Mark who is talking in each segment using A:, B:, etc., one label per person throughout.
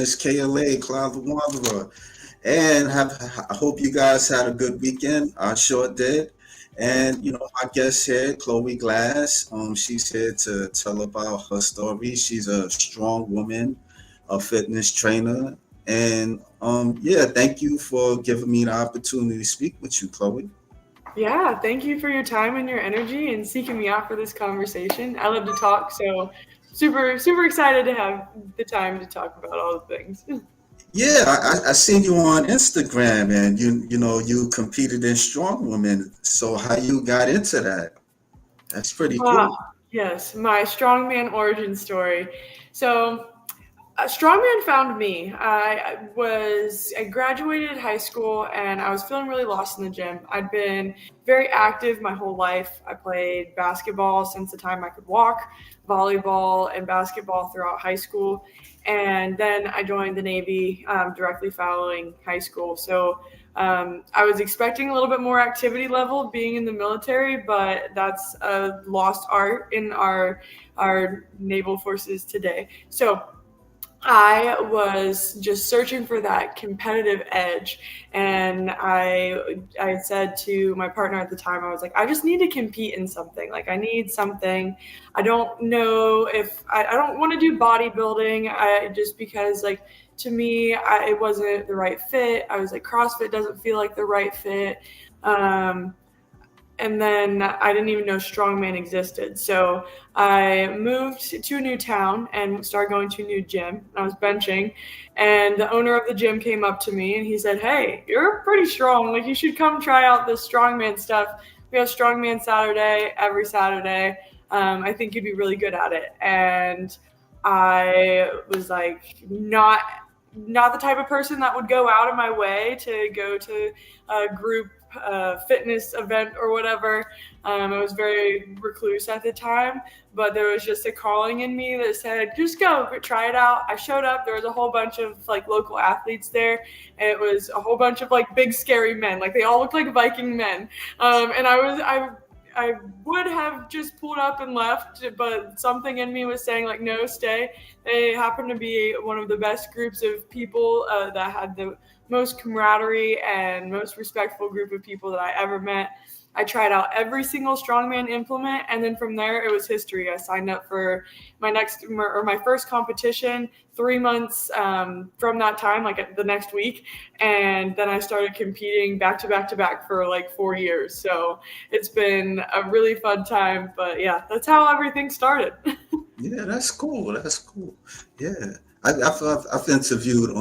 A: Miss KLA, Cloud the Wanderer. And I hope you guys had a good weekend. I sure did. And my guest here, Chloe Glass. She's here to tell about her story. She's a strong woman, a fitness trainer, and yeah, thank you for giving me the opportunity to speak with you, Chloe.
B: Yeah, thank you for your time and your energy and seeking me out for this conversation. I love to talk, so super excited to have the time to talk about all the things.
A: Yeah, I seen you on Instagram, and you competed in Strongwoman. So how you got into that? That's pretty
B: Ah,
A: cool.
B: yes, my strongman origin story. So, Strongman found me. I graduated high school and I was feeling really lost in the gym. I'd been very active my whole life. I played basketball since the time I could walk, volleyball and basketball throughout high school, and then I joined the Navy directly following high school. So I was expecting a little bit more activity level being in the military, but that's a lost art in our naval forces today. So I was just searching for that competitive edge, and I said to my partner at the time, I was like, I just need to compete in something. Like I need something. I don't know if I don't want to do bodybuilding. I just because like to me, it wasn't the right fit. I was like, CrossFit doesn't feel like the right fit. Um, and then I didn't even know Strongman existed. So I moved to a new town and started going to a new gym. I was benching, and the owner of the gym came up to me and he said, "Hey, you're pretty strong. Like you should come try out this Strongman stuff. We have Strongman Saturday every Saturday. I think you'd be really good at it." And I was like, not the type of person that would go out of my way to go to a group fitness event or whatever. I was very recluse at the time, but there was just a calling in me that said, just go try it out. I showed up. There was a whole bunch of like local athletes there, and it was a whole bunch of like big scary men. Like they all looked like Viking men. And I would have just pulled up and left, but something in me was saying like, no, stay. They happened to be one of the best groups of people that had the most camaraderie and most respectful group of people that I ever met. I tried out every single strongman implement, and then from there it was history. I signed up for my first competition 3 months from that time, like the next week, and then I started competing back to back to back for like 4 years. So it's been a really fun time, but yeah, that's how everything started.
A: Yeah, that's cool. That's cool. Yeah, I've interviewed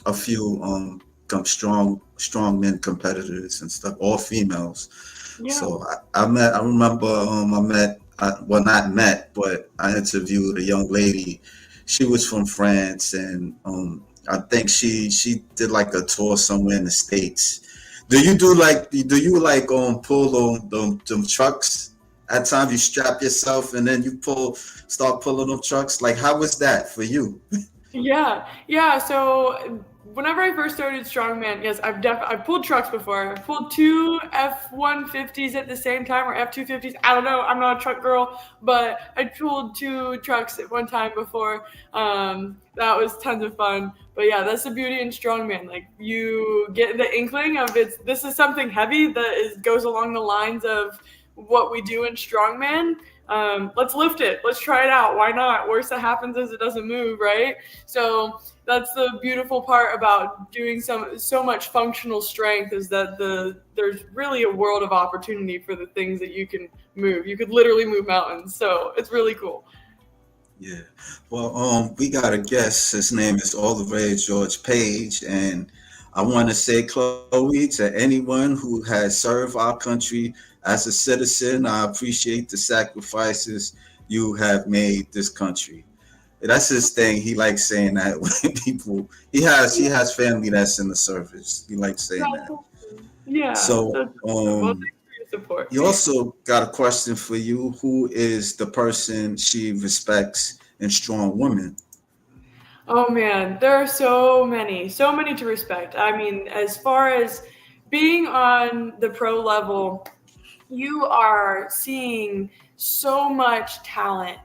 A: a few strong men competitors and stuff, all females.
B: Yeah.
A: So I remember I met well, not met, but I interviewed a young lady. She was from France, and I think she did like a tour somewhere in the States. Do you pull them trucks? At times you strap yourself and then you start pulling them trucks. Like how was that for you?
B: Yeah. So whenever I first started strongman, yes, I've pulled trucks before. I've pulled two F-150s at the same time or F-250s. I don't know. I'm not a truck girl, but I pulled two trucks at one time before. That was tons of fun. But yeah, that's the beauty in strongman. Like you get the inkling of this is something heavy that goes along the lines of what we do in strongman. Let's lift it. Let's try it out. Why not? Worst that happens is it doesn't move, right? So that's the beautiful part about doing so much functional strength is that there's really a world of opportunity for the things that you can move. You could literally move mountains. So it's really cool.
A: Yeah. Well, we got a guest. His name is all the rage George Page, and I want to say, Chloe, to anyone who has served our country as a citizen, I appreciate the sacrifices you have made this country. That's his thing. He likes saying that when people he has family that's in the service. He likes saying
B: That's
A: that.
B: awesome. Yeah,
A: So
B: that's awesome. Well, thanks for your support.
A: he also got a question for you. Who is the person she respects in strong women?
B: Oh man, there are so many to respect. I mean, as far as being on the pro level, you are seeing so much talent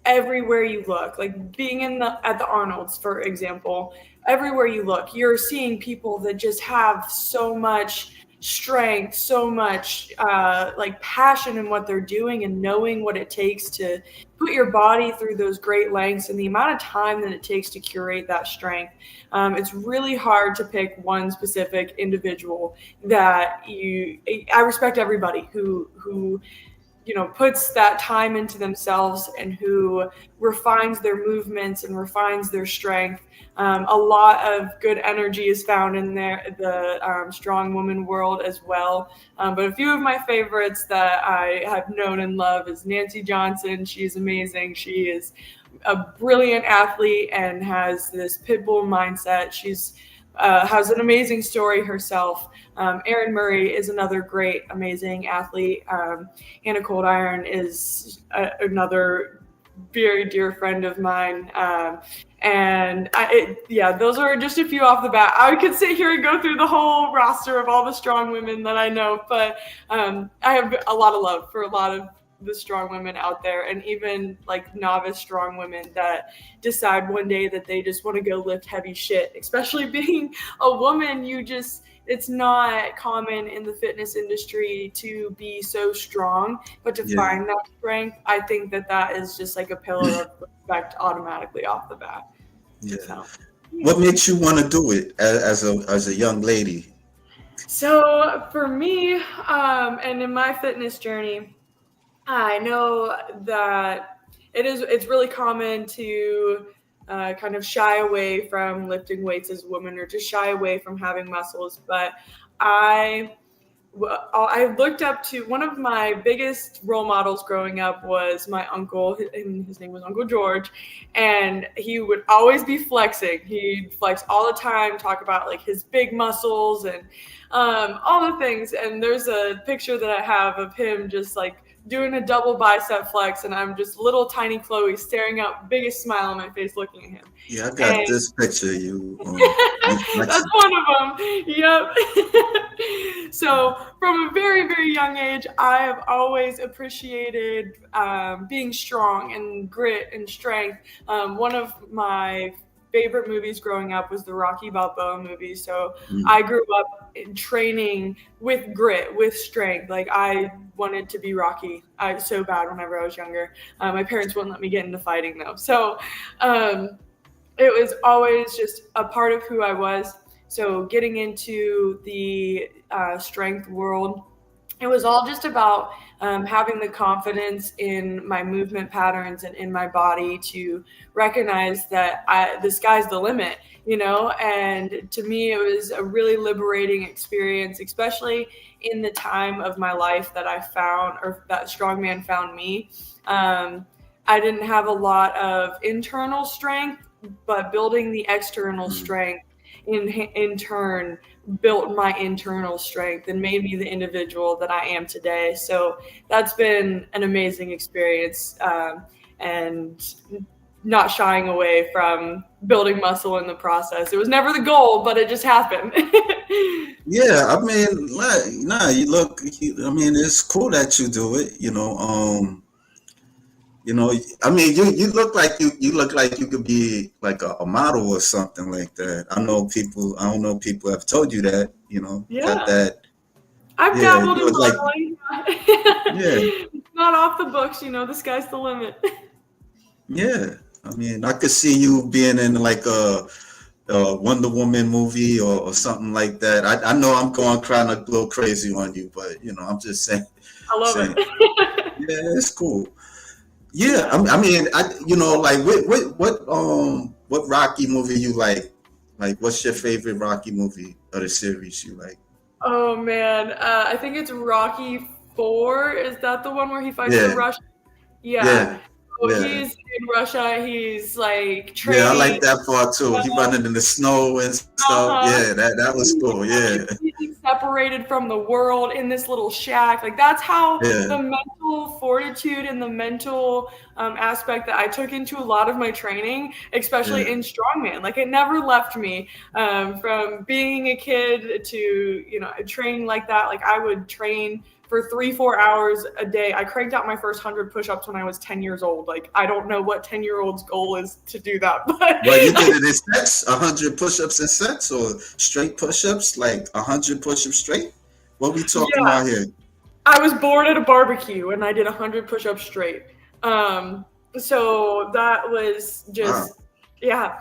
B: everywhere you look. Like being in the at the Arnold's, for example, everywhere you look, you're seeing people that just have so much strength, so much like passion in what they're doing, and knowing what it takes to put your body through those great lengths and the amount of time that it takes to curate that strength. It's really hard to pick one specific individual that you. I respect everybody who puts that time into themselves and who refines their movements and refines their strength. A lot of good energy is found in the strong woman world as well. But a few of my favorites that I have known and love is Nancy Johnson. She's amazing. She is a brilliant athlete and has this pit bull mindset. She's has an amazing story herself. Erin Murray is another great, amazing athlete. Hannah Cold Iron is another very dear friend of mine. Those are just a few off the bat. I could sit here and go through the whole roster of all the strong women that I know, but I have a lot of love for a lot of the strong women out there, and even like novice strong women that decide one day that they just want to go lift heavy shit. Especially being a woman, it's not common in the fitness industry to be so strong, but to find that strength, I think that is just like a pillar of respect automatically off the bat.
A: Yeah. So, what makes you want to do it as a young lady?
B: So for me, and in my fitness journey, I know that it's really common to kind of shy away from lifting weights as a woman, or to shy away from having muscles. But I looked up to one of my biggest role models growing up was my uncle, and his name was Uncle George, and he would always be flexing. He'd flex all the time, talk about like his big muscles and all the things. And there's a picture that I have of him just like doing a double bicep flex, and I'm just little tiny Chloe staring up, biggest smile on my face looking at him.
A: Yeah, I got this picture of you.
B: That's one of them. Yep. So from a very, very young age, I have always appreciated being strong and grit and strength. One of my favorite movies growing up was the Rocky Balboa movie. So I grew up training with grit, with strength. Like I wanted to be Rocky so bad whenever I was younger. My parents wouldn't let me get into fighting though. So it was always just a part of who I was. So getting into the strength world, it was all just about having the confidence in my movement patterns and in my body to recognize that the sky's the limit, and to me, it was a really liberating experience, especially in the time of my life that I found, or that Strongman found me. I didn't have a lot of internal strength, but building the external strength in turn built my internal strength and made me the individual that I am today. So that's been an amazing experience, and not shying away from building muscle in the process. It was never the goal, but it just happened.
A: Yeah, I mean, it's cool that you do it, I mean, you look like you could be like a model or something like that. I don't know people have told you that, got that.
B: I've dabbled in modeling.
A: It's
B: not off the books, the sky's the limit.
A: Yeah, I mean, I could see you being in like a Wonder Woman movie or something like that. I know I'm going kind of a little crazy on you, but I'm just saying.
B: I love it.
A: Yeah, it's cool. Yeah, I mean, like what Rocky movie you like? Like, what's your favorite Rocky movie or the series you like?
B: Oh man, I think it's Rocky IV. Is that the one where he fights in Russia? Yeah. So he's in Russia. He's like training.
A: Yeah, I like that part too. He running in the snow and stuff. Yeah, that was cool. Yeah.
B: He's separated from the world in this little shack. Like that's how the mental physical fortitude and the mental aspect that I took into a lot of my training, especially
A: Yeah.
B: in strongman. Like it never left me from being a kid to, training like that. Like I would train for 3-4 hours a day. I cranked out my first 100 push-ups when I was 10 years old. Like I don't know what 10-year-old's goal is to do that, but
A: Well, you did it in sets, 100 push-ups in sets, or straight push-ups, like 100 push-ups straight. What we talking
B: yeah,
A: about here?
B: I was born at a barbecue and I did 100 push-ups straight. Um, so that was
A: Wow.
B: just, yeah.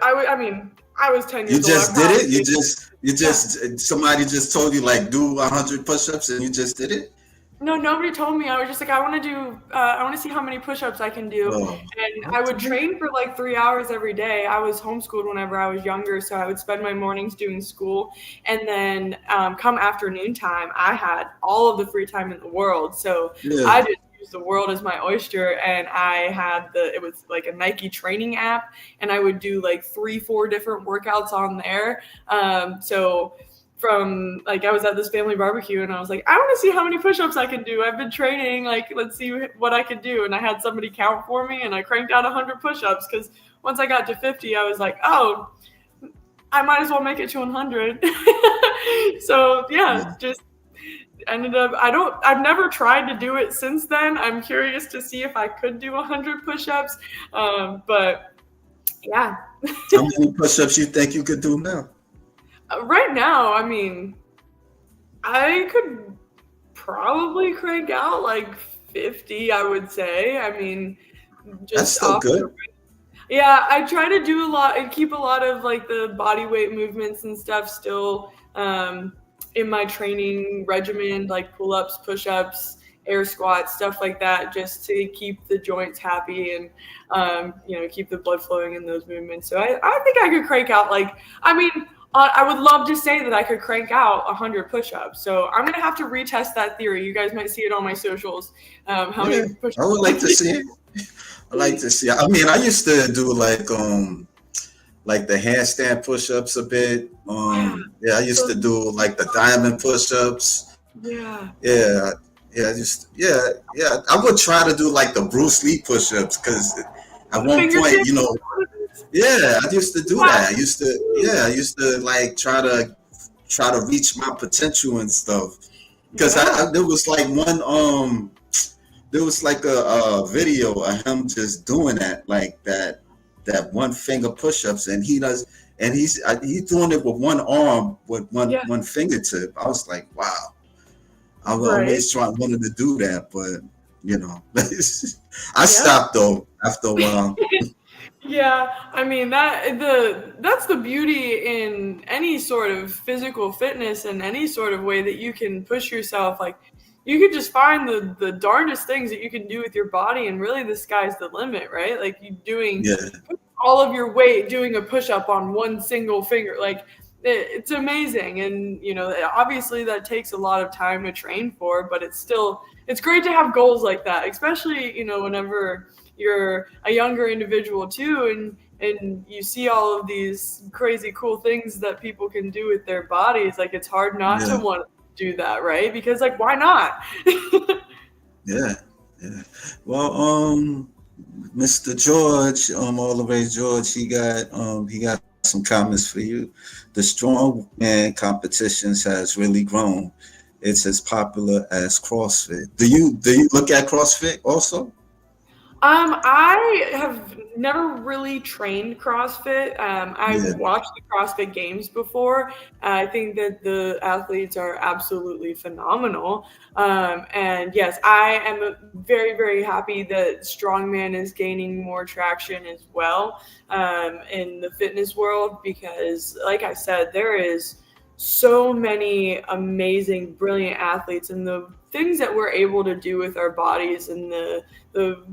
B: I mean, I was 10
A: You
B: years old. I
A: just did
B: probably
A: it. You
B: yeah.
A: just somebody just told you like do 100 push-ups and you just did it.
B: No, nobody told me. I was just like, I want to do, I want to see how many push-ups I can do.
A: Oh,
B: And I would
A: okay.
B: train for like 3 hours every day. I was homeschooled whenever I was younger, so I would spend my mornings doing school. And then come afternoon time, I had all of the free time in the world. So I
A: Yeah.
B: just used the world as my oyster. And I had it was like a Nike training app. And I would do like 3-4 different workouts on there. So from like I was at this family barbecue and I was like, I want to see how many push-ups I can do. I've been training, like let's see what I can do. And I had somebody count for me and I cranked out 100 push-ups because once I got to 50, I was like, oh, I might as well make it to 100. So yeah,
A: Yeah.
B: just ended up I've never tried to do it since then. I'm curious to see if I could do 100 push-ups. But yeah.
A: How many push-ups you think you could do now?
B: Right now, I mean, I could probably crank out like 50, I would say. I mean,
A: That's
B: just
A: still
B: off the
A: good.
B: yeah, I try to do a lot and keep a lot of like the body weight movements and stuff still in my training regimen, like pull-ups, push-ups, air squats, stuff like that, just to keep the joints happy and keep the blood flowing in those movements. So I think I could crank out like I mean I would love to say that I could crank out 100 push-ups. So I'm gonna have to retest that theory. You guys might see it on my socials. How
A: Yeah,
B: many
A: I
B: push-ups
A: would
B: I
A: like to
B: can
A: see it. I like to see. I mean, I used to do like the handstand push-ups a bit.
B: Yeah.
A: Yeah, I used to
B: So
A: do like the diamond push-ups.
B: yeah.
A: Yeah, yeah. I would try to do like the Bruce Lee push-ups because at
B: The
A: one point,
B: fingertips.
A: yeah, I used to do
B: Yeah.
A: that. I used to like try to reach my potential and stuff. Because
B: Yeah.
A: there was like there was like a video of him just doing that, like that one finger push-ups, and he's doing it with one arm with
B: Yeah.
A: one fingertip. I was like, wow. I was
B: Right.
A: always wanted to do that, but you know, I
B: Yeah.
A: stopped though after a while.
B: Yeah, I mean that's the beauty in any sort of physical fitness and any sort of way that you can push yourself. Like you could just find the darndest things that you can do with your body, and really the sky's the limit, right? Like you doing
A: Yeah,
B: all of your weight doing a push up on one single finger, like it's amazing. And obviously that takes a lot of time to train for, but it's great to have goals like that, especially whenever you're a younger individual too, and you see all of these crazy cool things that people can do with their bodies. Like it's hard not to
A: yeah,
B: want to do that, right? Because like why not?
A: yeah, yeah. Well, Mr. George, all the way George, he got some comments for you. The strongman competitions has really grown. It's as popular as CrossFit. Do you look at CrossFit also?
B: I have never really trained CrossFit. I've
A: Yeah,
B: watched the CrossFit Games before. I think that the athletes are absolutely phenomenal. And yes, I am very, very happy that Strongman is gaining more traction as well in the fitness world because, like I said, there is so many amazing, brilliant athletes, and the things that we're able to do with our bodies and the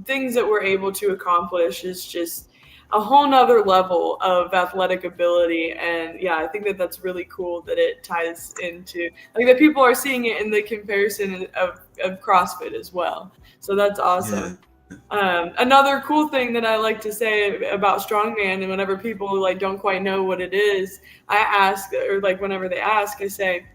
B: things that we're able to accomplish is just a whole nother level of athletic ability. And yeah, I think that that's really cool that it ties into like that people are seeing it in the comparison of CrossFit as well. So that's
A: yeah,
B: awesome. Another cool thing that I like to say about strongman, and whenever people like don't quite know what it is, I ask, or like whenever they ask, I say,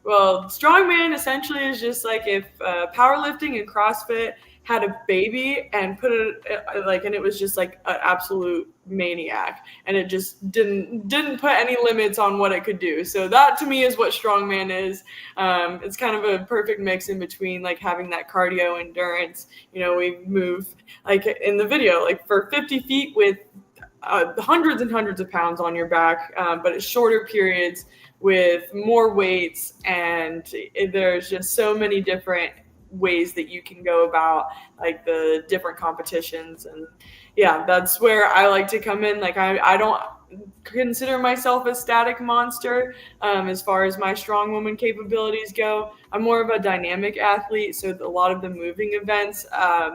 B: Well, strongman essentially is just like if powerlifting and CrossFit had a baby and put it like, and it was just like an absolute maniac, and it just didn't put any limits on what it could do. So that to me is what strongman is. It's kind of a perfect mix in between like having that cardio endurance. You know, we move like in the video, like for 50 feet with hundreds and hundreds of pounds on your back, but it's shorter periods with more weights, and there's just so many different ways that you can go about like the different competitions. And yeah, that's where I like to come in. Like I don't consider myself a static monster as far as my strong woman capabilities go. I'm more of a dynamic athlete, so a lot of the moving events,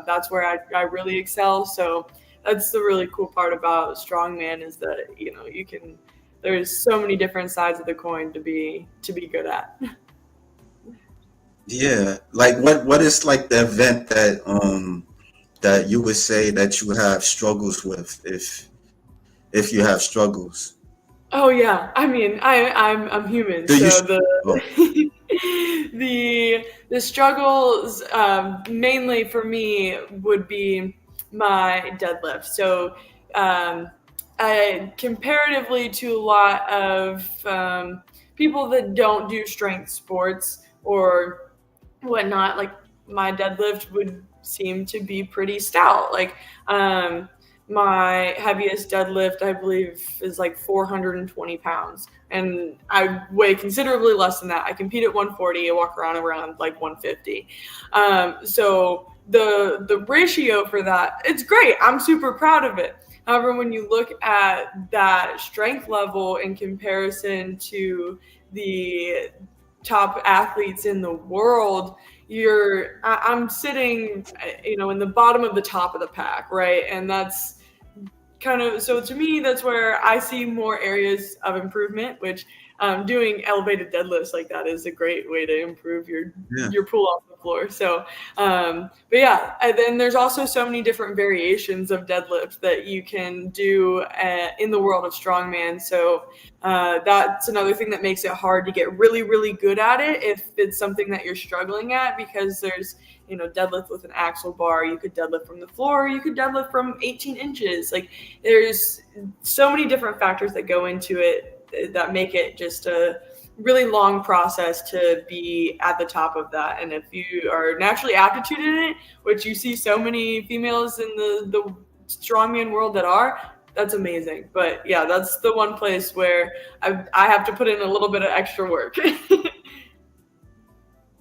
B: that's where I really excel. So that's the really cool part about strongman is that you know you can there's so many different sides of the coin to be good at.
A: Yeah, like what is like the event that you would say that you have struggles with if you have struggles?
B: Oh yeah, I mean I'm human,
A: Do you?
B: so
A: Oh,
B: the struggles mainly for me would be my deadlift. So um, comparatively to a lot of people that don't do strength sports or whatnot, like my deadlift would seem to be pretty stout. Like my heaviest deadlift, I believe, is like 420 pounds, and I weigh considerably less than that. I compete at 140. I walk around like 150. So the ratio for that, it's great. I'm super proud of it. However, when you look at that strength level in comparison to the top athletes in the world, I'm sitting, you know, in the bottom of the top of the pack, right? And that's kind of, so to me that's where I see more areas of improvement, which doing elevated deadlifts like that is a great way to improve
A: yeah,
B: your pull off the floor. So but yeah, and then there's also so many different variations of deadlift that you can do in the world of strongman. So that's another thing that makes it hard to get really really good at it if it's something that you're struggling at, because there's, you know, deadlift with an axle bar, you could deadlift from the floor, you could deadlift from 18 inches. Like there's so many different factors that go into it that make it just a really long process to be at the top of that. And if you are naturally aptitude in it, which you see so many females in the strongman world that are, that's amazing. But yeah, that's the one place where I have to put in a little bit of extra work.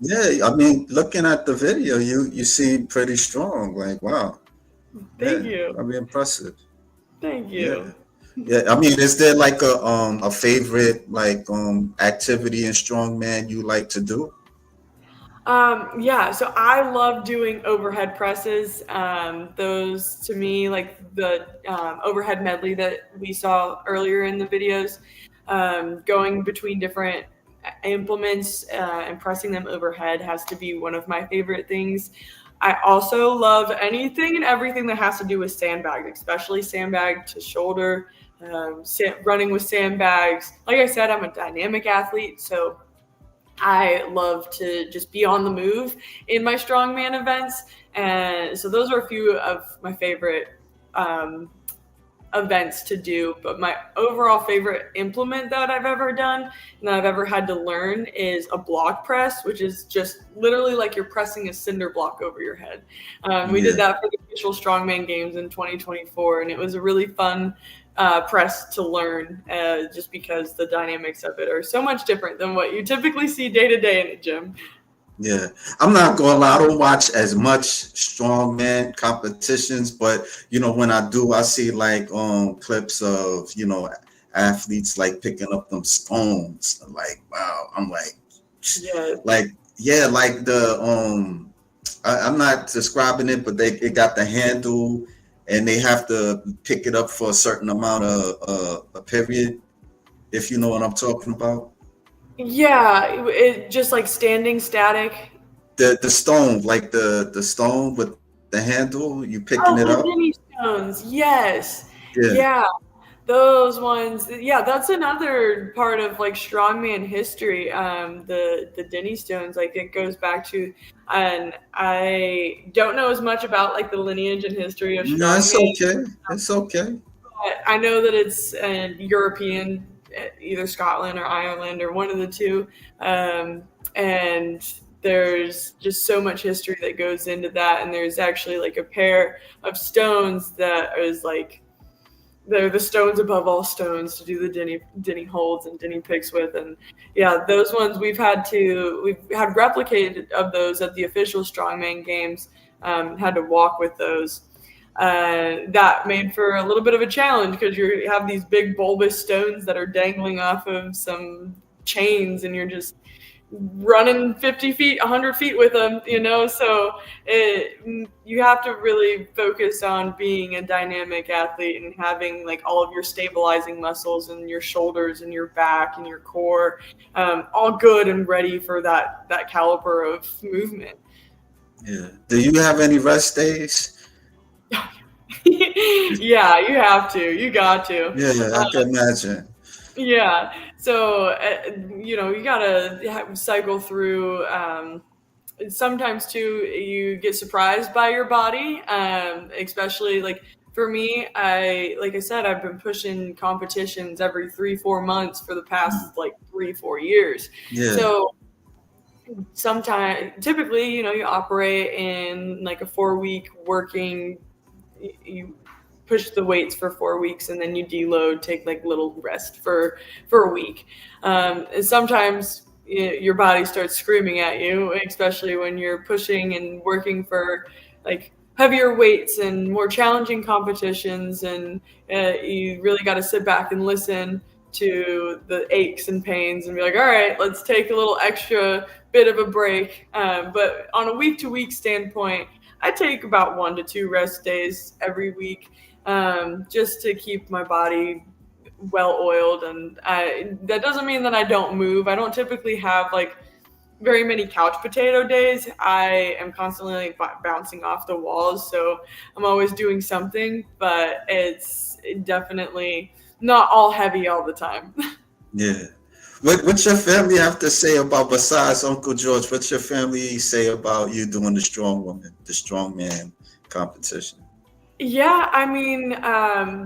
A: yeah. I mean, looking at the video, you seem pretty strong. Like, wow,
B: Thank
A: yeah,
B: you.
A: I mean, impressive.
B: Thank
A: Yeah.
B: you.
A: Yeah, I mean, is there like a favorite like activity in strongman you like to do?
B: Yeah, so I love doing overhead presses. Those to me, like the overhead medley that we saw earlier in the videos, going between different implements and pressing them overhead has to be one of my favorite things. I also love anything and everything that has to do with sandbags, especially sandbag to shoulder, running with sandbags. Like I said, I'm a dynamic athlete, so I love to just be on the move in my strongman events. And so those are a few of my favorite um, events to do. But my overall favorite implement that I've ever done and that I've ever had to learn is a block press, which is just literally like you're pressing a cinder block over your head. We did
A: Yeah.
B: that for the official Strongman Games in 2024, and it was a really fun press to learn just because the dynamics of it are so much different than what you typically see day to day in a gym.
A: Yeah, I'm not gonna lie. I don't watch as much strongman competitions, but when I do, I see like clips of athletes like picking up them stones. Like wow, I'm
B: Yeah.
A: like yeah, like I'm not describing it, but it got the handle, and they have to pick it up for a certain amount of a period. If you know what I'm talking about.
B: Yeah, it just like standing static.
A: The stone, like the stone with the handle, you picking it
B: Oh,
A: up.
B: the Jimmy Stones. Yes.
A: Yeah,
B: Yeah. Those ones, yeah, that's another part of like strongman history. The Denny stones, like it goes back to, and I don't know as much about like the lineage and history of
A: No, it's
B: strongman.
A: okay. It's okay.
B: But I know that it's European, either Scotland or Ireland or one of the two, and there's just so much history that goes into that. And there's actually like a pair of stones that is like they're the stones above all stones to do the Denny holds and Denny picks with, and yeah, those ones we've had replicated of those at the official strongman games. Had to walk with those. That made for a little bit of a challenge because you have these big bulbous stones that are dangling off of some chains, and you're just running 50 feet 100 feet with them, so you have to really focus on being a dynamic athlete and having like all of your stabilizing muscles and your shoulders and your back and your core all good and ready for that caliber of movement.
A: Yeah. Do you have any rest days?
B: Yeah, you have to, you got to.
A: Yeah, I can imagine.
B: Yeah. So, you gotta cycle through. Sometimes too, you get surprised by your body. Especially like for me, like I said, I've been pushing competitions every 3-4 months for the
A: Mm.
B: past like 3-4 years.
A: Yeah.
B: So sometimes, typically, you operate in like a 4 week working. You push the weights for 4 weeks and then you deload, take like little rest for a week. And sometimes your body starts screaming at you, especially when you're pushing and working for like heavier weights and more challenging competitions, and you really got to sit back and listen to the aches and pains and be like, all right, let's take a little extra bit of a break. But on a week to week standpoint, I take about 1 to 2 rest days every week, just to keep my body well oiled. And that doesn't mean that I don't move. I don't typically have like very many couch potato days. I am constantly like bouncing off the walls, so I'm always doing something, but it's definitely not all heavy all the time.
A: Yeah. What your family have to say about, besides Uncle George? What's your family say about you doing the strong woman, the strong man competition?
B: Yeah, I mean,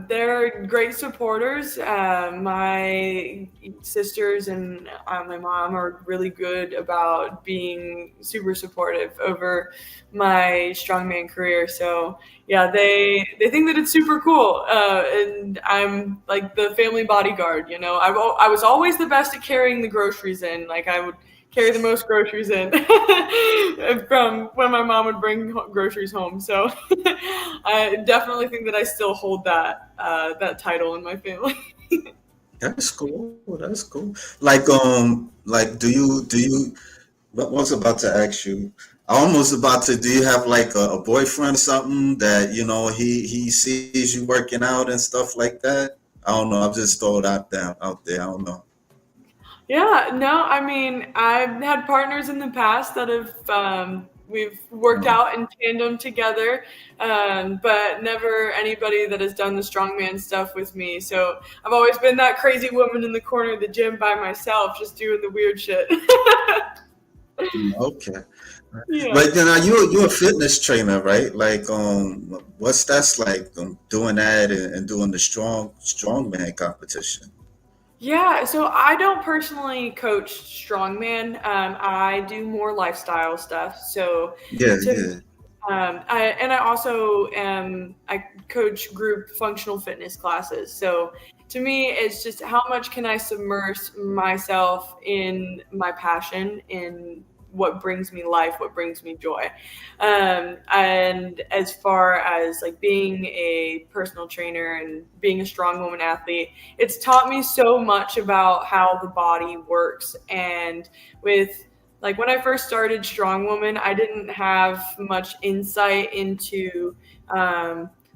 B: they're great supporters. My sisters and my mom are really good about being super supportive over my strongman career. So yeah, they think that it's super cool, and I'm like the family bodyguard. I was always the best at carrying the groceries in. Like I would carry the most groceries in from when my mom would bring groceries home. So I definitely think that I still hold that title in my family.
A: That's cool. That's cool. Like, do you? What was about to ask you? I almost about to. Do you have like a boyfriend or something that he sees you working out and stuff like that? I don't know. I've just thrown out there. I don't know.
B: Yeah, no, I mean, I've had partners in the past that have we've worked
A: No.
B: out in tandem together, but never anybody that has done the strongman stuff with me. So I've always been that crazy woman in the corner of the gym by myself, just doing the weird shit.
A: Okay.
B: Yeah.
A: But then, are you a fitness trainer, right? Like, what's that's like, doing that and doing the strongman competition?
B: Yeah, so I don't personally coach strongman. I do more lifestyle stuff. So
A: Yeah,
B: to
A: yeah.
B: I also I coach group functional fitness classes. So to me, it's just how much can I submerge myself in my passion, in what brings me life, what brings me joy. And as far as like being a personal trainer and being a strong woman athlete, it's taught me so much about how the body works. And with like when I first started Strong Woman, I didn't have much insight into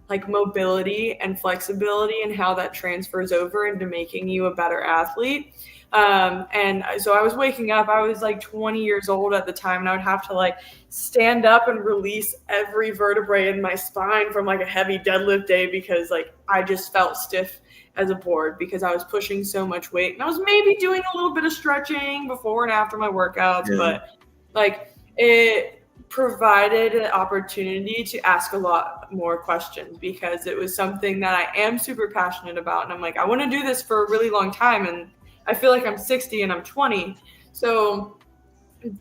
B: like mobility and flexibility and how that transfers over into making you a better athlete. And so I was waking up, I was like 20 years old at the time, and I would have to like stand up and release every vertebrae in my spine from like a heavy deadlift day because like I just felt stiff as a board because I was pushing so much weight, and I was maybe doing a little bit of stretching before and after my workouts,
A: Yeah.
B: but like it provided an opportunity to ask a lot more questions because it was something that I am super passionate about. And I'm like, I want to do this for a really long time. And I feel like I'm 60 and I'm 20. So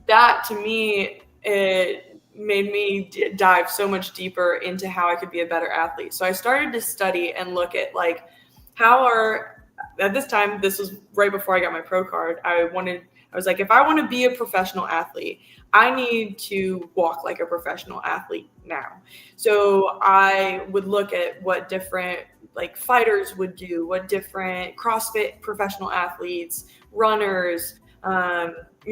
B: that to me, it made me dive so much deeper into how I could be a better athlete. So I started to study and look at like how are at this time, this was right before I got my pro card. I was like, if I want to be a professional athlete, I need to walk like a professional athlete now. So I would look at what different like fighters would do, what different CrossFit professional athletes, runners,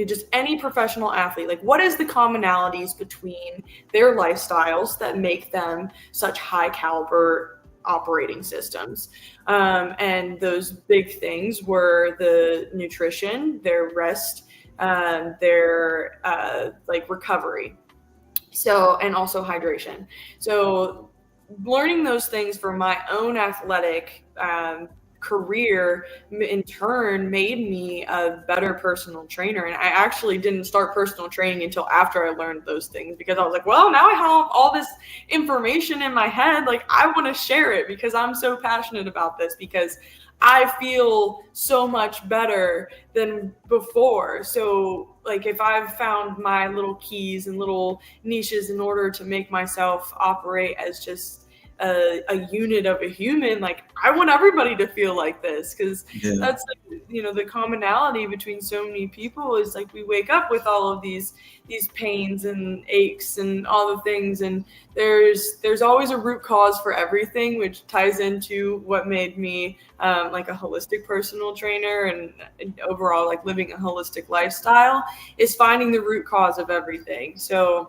B: just any professional athlete, like what is the commonalities between their lifestyles that make them such high caliber operating systems. And those big things were the nutrition, their rest, their like recovery. So, and also hydration. So, learning those things for my own athletic career in turn made me a better personal trainer. And I actually didn't start personal training until after I learned those things because I was like, well, now I have all this information in my head. Like, I want to share it because I'm so passionate about this because I feel so much better than before. So, like, if I've found my little keys and little niches in order to make myself operate as just a unit of a human, like I want everybody to feel like this because
A: Yeah.
B: that's like, the commonality between so many people is like we wake up with all of these pains and aches and all the things, and there's always a root cause for everything, which ties into what made me like a holistic personal trainer and overall like living a holistic lifestyle is finding the root cause of everything. So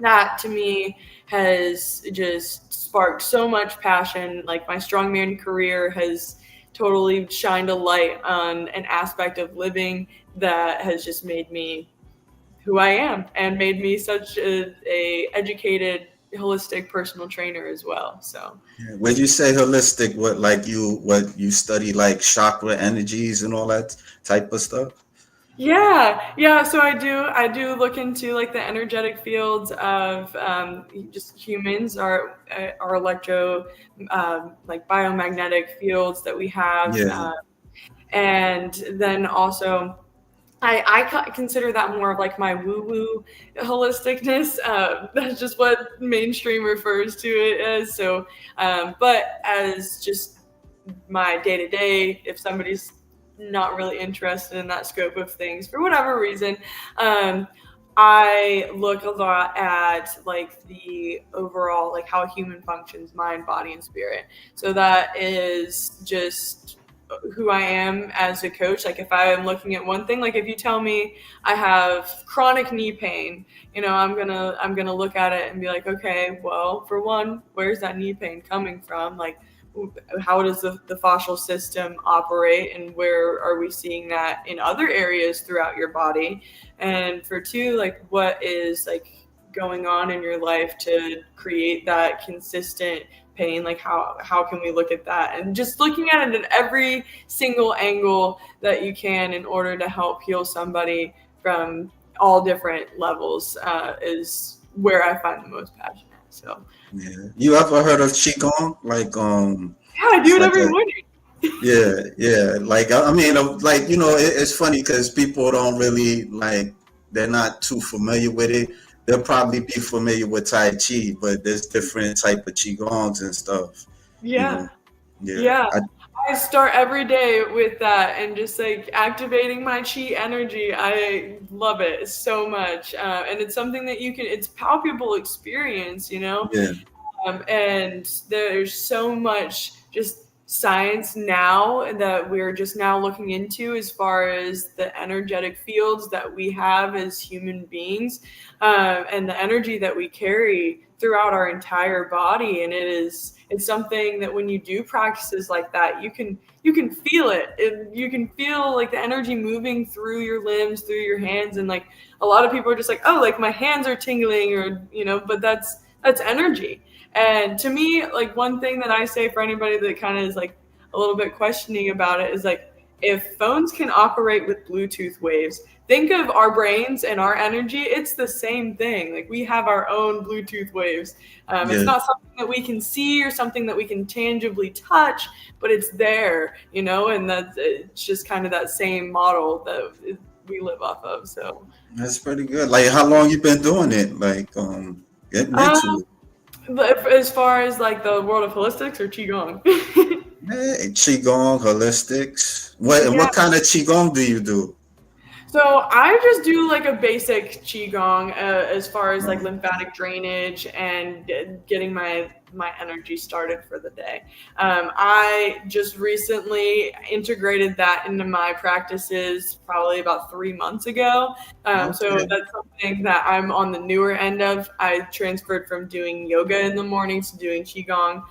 B: that to me has just sparked so much passion. Like my strongman career has totally shined a light on an aspect of living that has just made me who I am and made me such a educated holistic personal trainer as well. So
A: Yeah. When you say holistic, what you study like chakra energies and all that type of stuff?
B: yeah. So I do look into like the energetic fields of just humans, our electro, like biomagnetic fields that we have,
A: Yeah.
B: and then also I consider that more of like my woo woo holisticness. That's just what mainstream refers to it as. So, but as just my day to day, if somebody's not really interested in that scope of things for whatever reason, um, I look a lot at like the overall, like how a human functions, mind, body, and spirit. So that is just who I am as a coach. Like if I am looking at one thing, like if you tell me I have chronic knee pain, I'm gonna look at it and be like, okay, well, for one, where's that knee pain coming from? Like how does the fascial system operate and where are we seeing that in other areas throughout your body? And for two, like what is like going on in your life to create that consistent pain? Like how can we look at that and just looking at it at every single angle that you can in order to help heal somebody from all different levels is where I find the most passionate. So
A: Yeah. You ever heard of qigong? Like
B: yeah, I do
A: it's
B: it
A: like
B: every
A: a
B: morning.
A: yeah, yeah. Like I mean, like it's funny because people don't really like they're not too familiar with it. They'll probably be familiar with Tai Chi, but there's different type of qigongs and stuff. You
B: Yeah,
A: know, yeah.
B: yeah. I start every day with that and just like activating my chi energy. I love it so much. And it's something that it's palpable experience,
A: Yeah,
B: and there's so much just science now that we're just now looking into as far as the energetic fields that we have as human beings, and the energy that we carry throughout our entire body. And it's something that when you do practices like that, you can feel it, and you can feel like the energy moving through your limbs, through your hands. And like a lot of people are just like, oh, like my hands are tingling, or but that's energy. And to me, like one thing that I say for anybody that kind of is like, a little bit questioning about it is like, if phones can operate with Bluetooth waves, think of our brains and our energy. It's the same thing. Like we have our own Bluetooth waves. It's
A: Yeah,
B: not something that we can see or something that we can tangibly touch, but it's there, and that's it's just kind of that same model that we live off of. So,
A: that's pretty good. Like, how long you been doing it? Like, getting into
B: um,
A: it?
B: but as far as like the world of holistics or qigong.
A: Hey, qigong, holistics. What and
B: Yeah.
A: what kind of qigong do you do?
B: So I just do like a basic qigong as far as like
A: Um,
B: lymphatic drainage and getting my energy started for the day. I just recently integrated that into my practices probably about 3 months ago. So
A: okay.
B: that's something that I'm on the newer end of. I transferred from doing yoga in the mornings to doing qigong.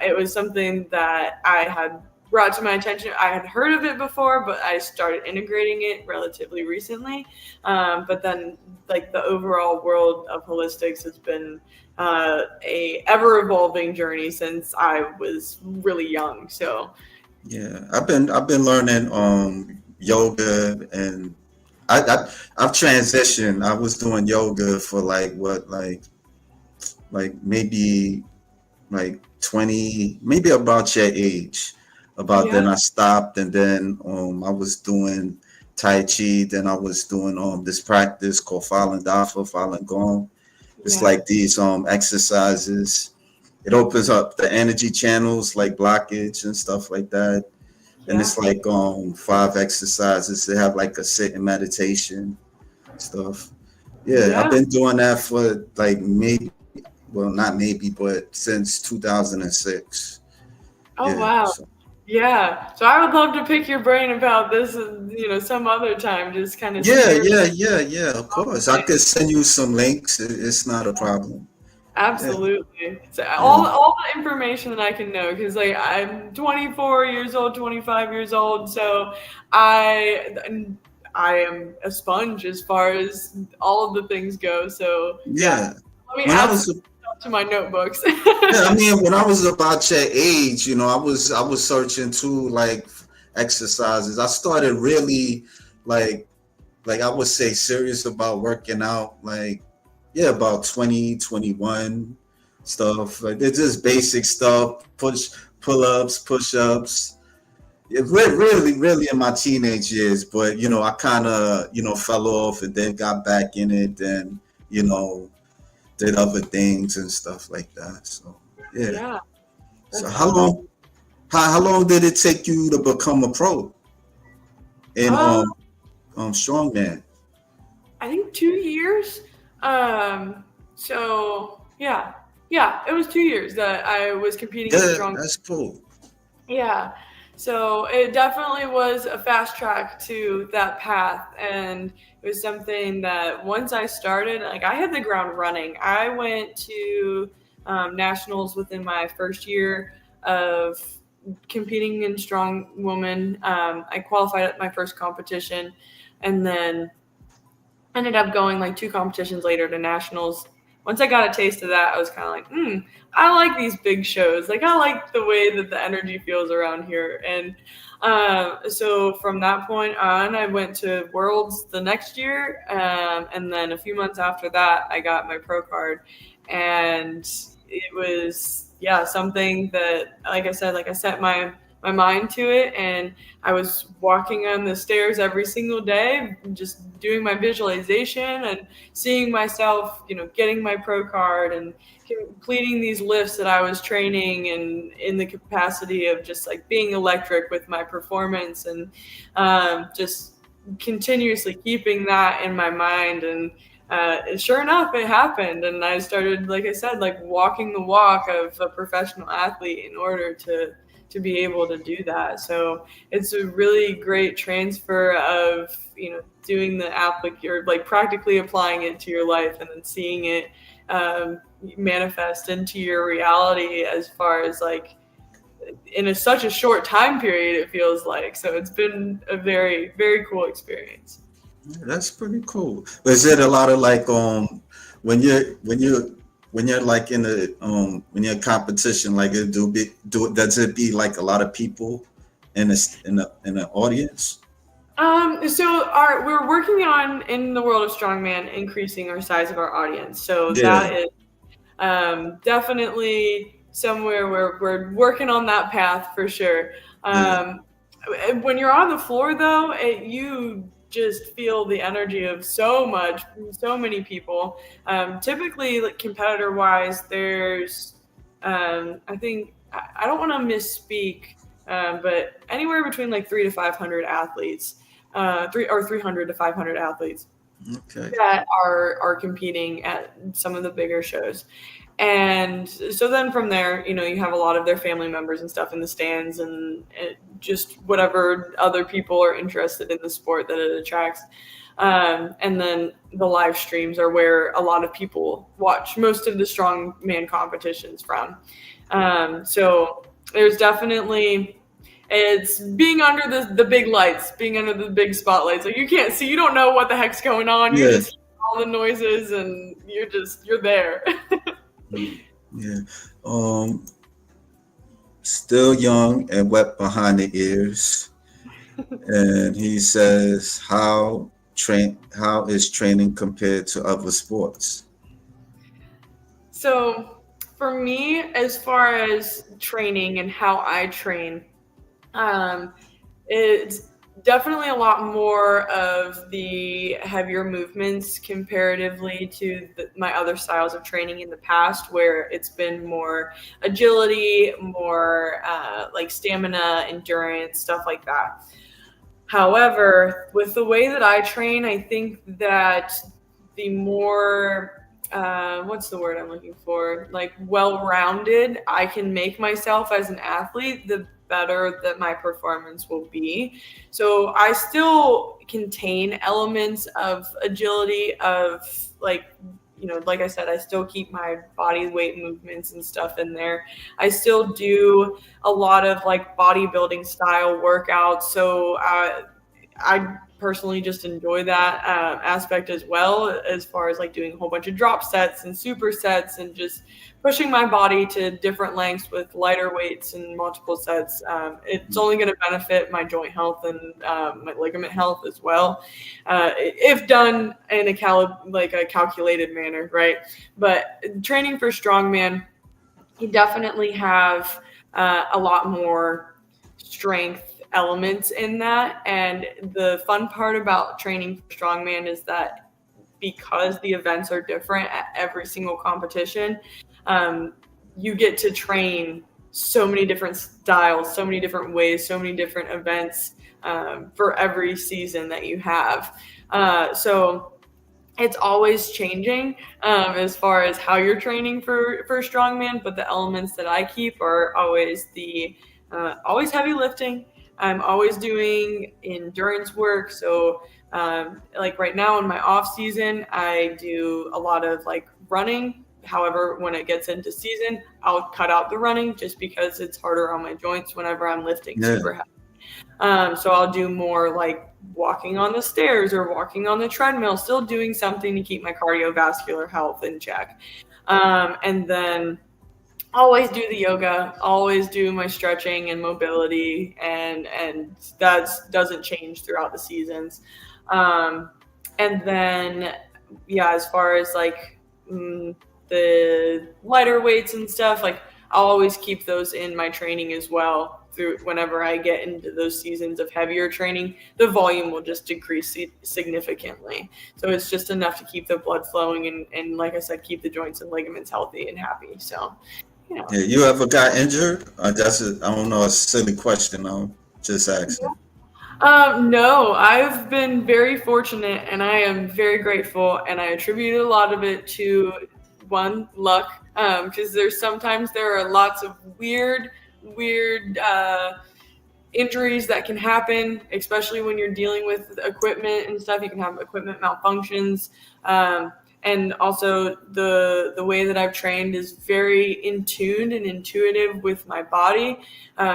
B: It was something that I had brought to my attention. I had heard of it before, but I started integrating it relatively recently. But then, like the overall world of holistics has been a ever evolving journey since I was really young. So
A: Yeah, I've been learning yoga, and I've transitioned. I was doing yoga for like what, like maybe like 20, maybe about your age. About
B: yeah,
A: then I stopped, and then I was doing Tai Chi. Then I was doing this practice called Falun Dafa, Falun Gong. It's
B: yeah,
A: like these exercises. It opens up the energy channels like blockage and stuff like that. And
B: yeah,
A: it's like 5 exercises. They have like a sitting meditation stuff. Yeah, I've
B: yeah.
A: been doing that for like maybe, well, not maybe, but since 2006.
B: Oh
A: Yeah.
B: wow.
A: So
B: Yeah. So I would love to pick your brain about this, some other time. Just kind of
A: yeah,
B: steer
A: yeah, yeah, yeah. Of
B: off the
A: course, I could send you some links. It's not a problem. Yeah,
B: Absolutely. So
A: yeah,
B: all the information that I can know, because like I'm 24 years old, 25 years old, so I am a sponge as far as all of the things go. So yeah,
A: yeah.
B: let me
A: When I
B: add some
A: was
B: stuff to my notebooks.
A: Yeah, I mean, when I was about your age, I was searching too, like exercises. I started really, like, I would say serious about working out, like, yeah, about 2021 stuff. Like, it's just basic stuff, pull ups, push ups. Really, really in my teenage years, but I kind of fell off and then got back in it, and you know did other things and stuff like that. So yeah.
B: Yeah,
A: So
B: that's
A: how
B: awesome.
A: long how long did it take you to become a pro in
B: Uh,
A: strongman?
B: I think 2 years. So yeah, it was 2 years that I was competing in
A: Yeah,
B: strong.
A: that's cool.
B: Yeah. So it definitely was a fast track to that path. And it was something that once I started, like I hit the ground running. I went to nationals within my first year of competing in strong woman. I qualified at my first competition and then ended up going like two competitions later to nationals. Once I got a taste of that, I was kind of like, I like these big shows. Like, I like the way that the energy feels around here. And so from that point on, I went to Worlds the next year. And then a few months after that, I got my pro card. And it was, yeah, something that, like I said, like I set my mind to it, and I was walking on the stairs every single day, just doing my visualization and seeing myself, getting my pro card and completing these lifts that I was training, and in the capacity of just like being electric with my performance, and just continuously keeping that in my mind. And sure enough, it happened, and I started, like I said, like walking the walk of a professional athlete in order to be able to do that. So it's a really great transfer of doing the applic or like practically applying it to your life, and then seeing it manifest into your reality as far as like in such a short time period, it feels like. So it's been a very, very cool experience.
A: Yeah, that's pretty cool. Is it a lot of like when you're when you're like in a when you're in competition, like it does it be like a lot of people in the audience?
B: We're working on in the world of strongman increasing our size of our audience. So
A: Yeah,
B: that is definitely somewhere where we're working on that path for sure.
A: yeah,
B: Um, when you're on the floor, though, you just feel the energy of so many people. Typically, like competitor wise, there's, I think, I don't want to misspeak, but anywhere between like 300 to 500 athletes, 300 to 500 athletes
A: okay,
B: that are competing at some of the bigger shows. And so then from there, you have a lot of their family members and stuff in the stands, and just whatever other people are interested in the sport that it attracts. And then the live streams are where a lot of people watch most of the strongman competitions from. So there's definitely, it's being under the big lights, being under the big spotlights. Like you can't see, you don't know what the heck's going on. You're
A: yeah,
B: just hearing all the noises, and you're there.
A: yeah. Um, Still young and wet behind the ears, and he says, how is training compared to other sports?
B: So for me, as far as training and how I train, um, it's definitely a lot more of the heavier movements comparatively to my other styles of training in the past, where it's been more agility, more like stamina, endurance, stuff like that. However, with the way that I train, I think that the more, what's the word I'm looking for? Like well rounded I can make myself as an athlete, the better that my performance will be. So I still contain elements of agility, of like, like I said, I still keep my body weight movements and stuff in there. I still do a lot of like bodybuilding style workouts. So I personally just enjoy that aspect as well, as far as like doing a whole bunch of drop sets and supersets and just pushing my body to different lengths with lighter weights and multiple sets. It's only going to benefit my joint health and my ligament health as well, if done in a calculated manner, right? But training for strongman, you definitely have a lot more strength elements in that. And the fun part about training for strongman is that because the events are different at every single competition, um, you get to train so many different styles, so many different ways, so many different events for every season that you have. So it's always changing as far as how you're training for strongman, but the elements that I keep are always the always heavy lifting. I'm always doing endurance work. So like right now in my off season, I do a lot of like running. However, when it gets into season, I'll cut out the running just because it's harder on my joints whenever I'm lifting
A: Yeah,
B: super heavy. So I'll do more like walking on the stairs or walking on the treadmill, still doing something to keep my cardiovascular health in check. And then always do the yoga, always do my stretching and mobility, and that doesn't change throughout the seasons. Um, and then, yeah, as far as like the lighter weights and stuff, like I'll always keep those in my training as well. Through whenever I get into those seasons of heavier training, the volume will just decrease significantly. So it's just enough to keep the blood flowing and like I said, keep the joints and ligaments healthy and happy. So, you know.
A: yeah. You ever got injured? I don't know, a silly question. I'm just asking.
B: No, I've been very fortunate and I am very grateful, and I attribute a lot of it to one, luck, because there are lots of weird injuries that can happen, especially when you're dealing with equipment and stuff. You can have equipment malfunctions. And also the way that I've trained is very in tune and intuitive with my body.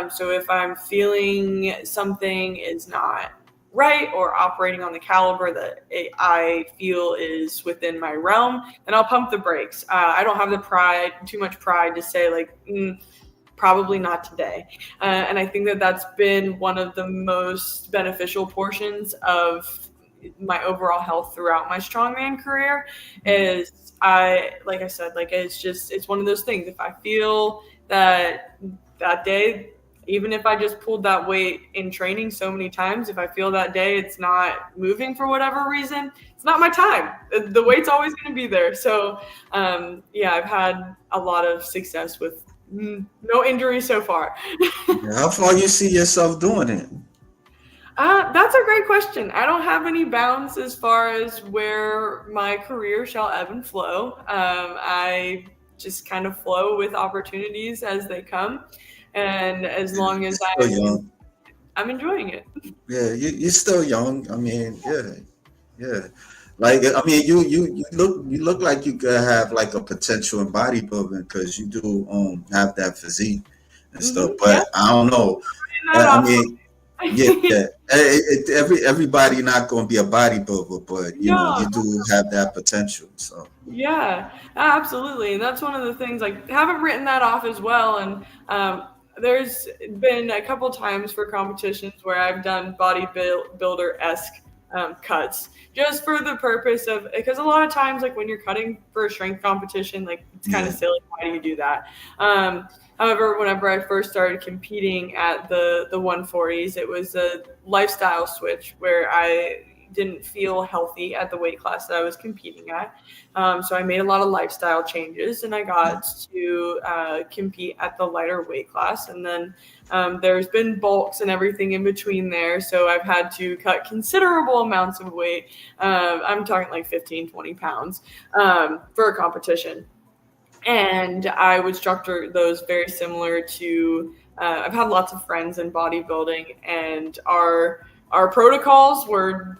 B: So if I'm feeling something is not right or operating on the caliber that I feel is within my realm, then I'll pump the brakes. I don't have the pride, too much pride to say like, probably not today. And I think that that's been one of the most beneficial portions of my overall health throughout my strongman career is like I said, like it's one of those things. If I feel that that day, even if I just pulled that weight in training so many times, if I feel that day it's not moving for whatever reason, it's not my time. The weight's always going to be there. So, yeah, I've had a lot of success with no injuries so far.
A: How far you see yourself doing it?
B: That's a great question. I don't have any bounds as far as where my career shall ebb and flow. I just kind of flow with opportunities as they come, and as
A: Yeah,
B: long
A: you're
B: as
A: still young.
B: I'm enjoying it.
A: Yeah, you're still young. I mean, yeah, yeah. Like I mean, you look like you could have like a potential in bodybuilding because you do have that physique and stuff.
B: Yeah,
A: But I don't know.
B: that
A: I
B: off.
A: mean, yeah, everybody not going to be a bodybuilder, but
B: No,
A: you do have that potential. So
B: yeah, absolutely. And that's one of the things, like, haven't written that off as well. And there's been a couple times for competitions where I've done bodybuilder esque cuts just for the purpose of, because a lot of times, like, when you're cutting for a strength competition, like, it's kind of
A: yeah,
B: silly. Why do you do that? However, whenever I first started competing at the 140s, it was a lifestyle switch where I didn't feel healthy at the weight class that I was competing at. So I made a lot of lifestyle changes, and I got to compete at the lighter weight class. And then there's been bulks and everything in between there. So I've had to cut considerable amounts of weight. I'm talking like 15, 20 pounds for a competition. And I would structure those very similar to, I've had lots of friends in bodybuilding, and our protocols were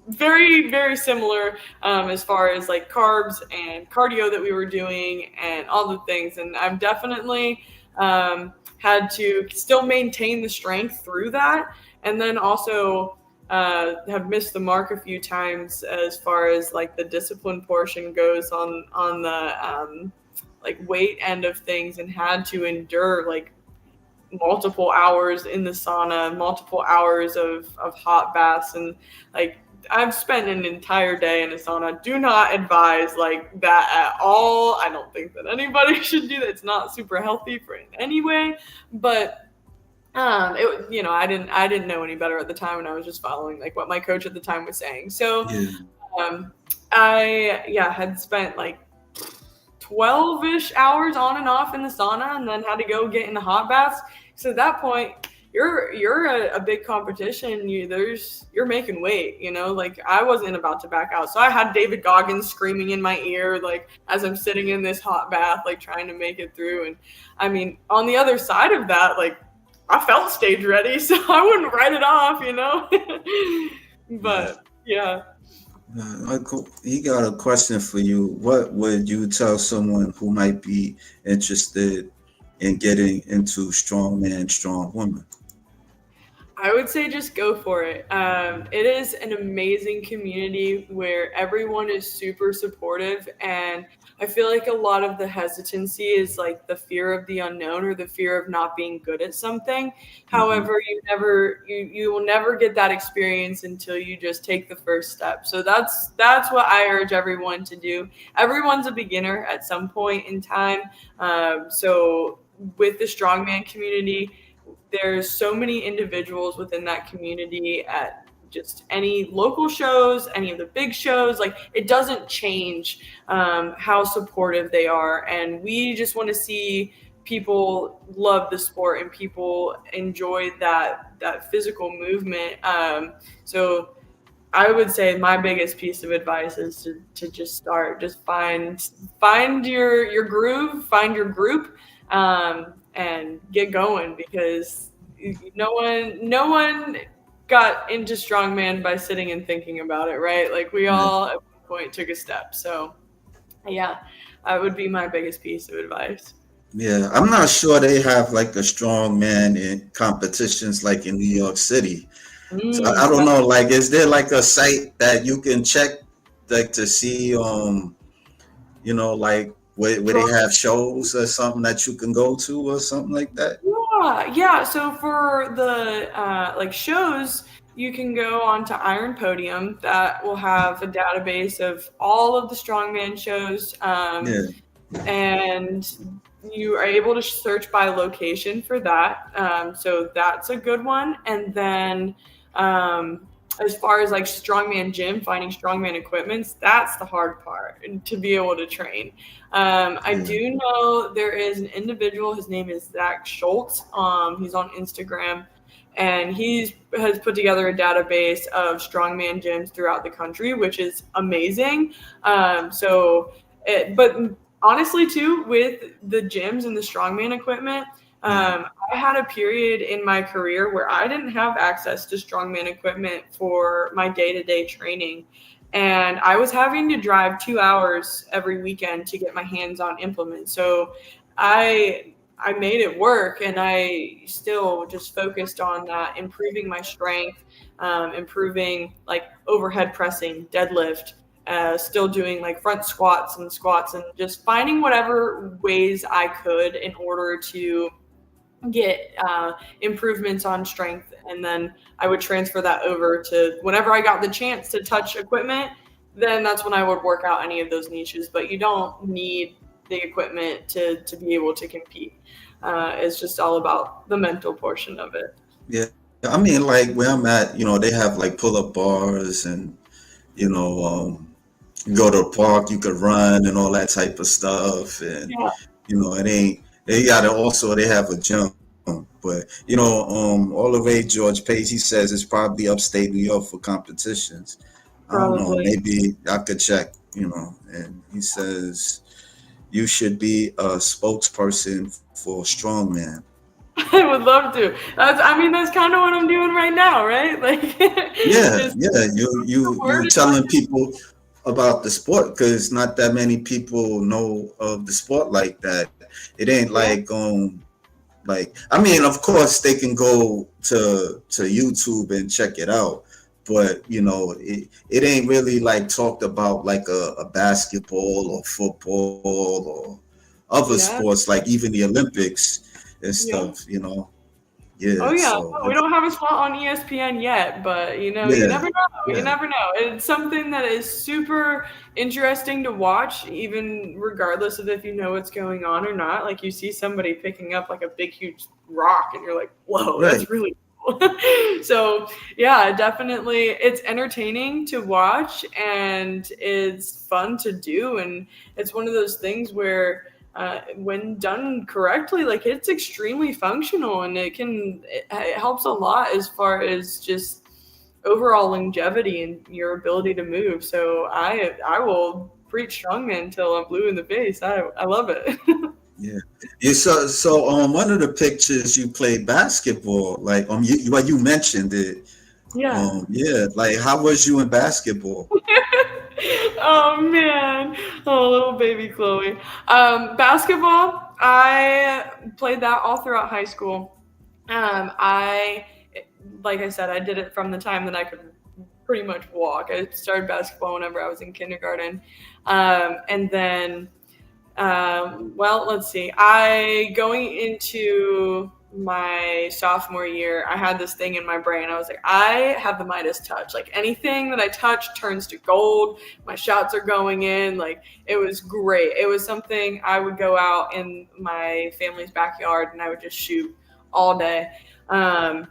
B: very, very similar as far as like carbs and cardio that we were doing and all the things. And I've definitely had to still maintain the strength through that, and then also have missed the mark a few times as far as like the discipline portion goes on the like weight end of things, and had to endure like multiple hours in the sauna, multiple hours of hot baths, and like I've spent an entire day in a sauna. Do not advise like that at all. I don't think that anybody should do that. It's not super healthy for in any way. But I didn't know any better at the time, and I was just following like what my coach at the time was saying. So
A: yeah,
B: I had spent like 12-ish hours on and off in the sauna, and then had to go get in the hot baths. So at that point, you're a big competition. You're making weight, like I wasn't about to back out. So I had David Goggins screaming in my ear, like as I'm sitting in this hot bath, like trying to make it through. And I mean, on the other side of that, like I felt stage ready, so I wouldn't write it off.
A: yeah.
B: But yeah.
A: He got a question for you. What would you tell someone who might be interested in getting into strong man, strong woman?
B: I would say just go for it. It is an amazing community where everyone is super supportive, and I feel like a lot of the hesitancy is like the fear of the unknown or the fear of not being good at something.
A: Hmm.
B: However, you will never get that experience until you just take the first step. So that's what I urge everyone to do. Everyone's a beginner at some point in time. So with the strongman community, there's so many individuals within that community at just any local shows, any of the big shows. Like it doesn't change how supportive they are, and we just want to see people love the sport and people enjoy that physical movement. So I would say my biggest piece of advice is to just start. Just find your groove, find your group, and get going, because no one got into strongman by sitting and thinking about it, right? Like we
A: Yeah.
B: all at one point took a step. So yeah, that would be my biggest piece of advice.
A: Yeah, I'm not sure they have like a strong man in competitions like in New York City. So I don't
B: That's
A: know, like, is there like a site that you can check, like, to see, like where they
B: strong.
A: have shows or something that you can go to or something like that?
B: Yeah, yeah. So for the like shows, you can go on to Iron Podium. That will have a database of all of the strongman shows.
A: Yeah,
B: And you are able to search by location for that. So that's a good one. And then, as far as like strongman gym, finding strongman equipments, that's the hard part to be able to train. I
A: yeah,
B: do know there is an individual. His name is Zach Schultz. He's on Instagram, and he's has put together a database of strongman gyms throughout the country, which is amazing. But honestly too, with the gyms and the strongman equipment,
A: yeah,
B: I had a period in my career where I didn't have access to strongman equipment for my day-to-day training, and I was having to drive 2 hours every weekend to get my hands on implements. So I made it work, and I still just focused on that, improving my strength, improving like overhead pressing, deadlift, still doing like front squats, and just finding whatever ways I could in order to get improvements on strength. And then I would transfer that over to whenever I got the chance to touch equipment, then that's when I would work out any of those niches. But you don't need the equipment to be able to compete. It's just all about the mental portion of it.
A: yeah. I mean, like where I'm at, they have like pull-up bars and you know, you go to the park, you could run and all that type of stuff, and
B: Yeah,
A: it ain't. They got to also they have a gym, but all the way George Page, he says it's probably upstate New York for competitions. I don't know,
B: probably.
A: maybe I could check, and he says you should be a spokesperson for Strongman.
B: I would love to. I mean, that's kind of what I'm doing right now, right? Like,
A: Yeah,
B: just
A: yeah,
B: the
A: you
B: word as much
A: telling
B: as
A: people about the sport because not that many people know of the sport like that. It ain't
B: yeah,
A: like I mean, of course they can go to YouTube and check it out, but it ain't really like talked about like a basketball or football or other
B: yeah,
A: sports like even the Olympics and
B: yeah.
A: stuff. Yeah,
B: Oh yeah,
A: so
B: no, we don't have a spot on ESPN yet, but you
A: yeah,
B: never know. You
A: yeah,
B: never know. It's something that is super interesting to watch, even regardless of if you know what's going on or not. Like you see somebody picking up like a big, huge rock, and you're like, "Whoa,
A: right.
B: that's really cool." So yeah, definitely, it's entertaining to watch and it's fun to do, and it's one of those things where when done correctly, like it's extremely functional, and it helps a lot as far as just overall longevity and your ability to move. So I will preach strongman until I'm blue in the face. I love it.
A: Yeah. You one of the pictures you played basketball, like you mentioned it.
B: Yeah.
A: Yeah, like how was you in basketball?
B: Oh man, oh little baby Chloe. Basketball, I played that all throughout high school. I, like I said, I did it from the time that I could pretty much walk. I started basketball whenever I was in kindergarten, and then well, let's see. I going into my sophomore year, I had this thing in my brain. I was like, I have the Midas touch. Like anything that I touch turns to gold. My shots are going in. Like it was great. It was something I would go out in my family's backyard and I would just shoot all day. Um,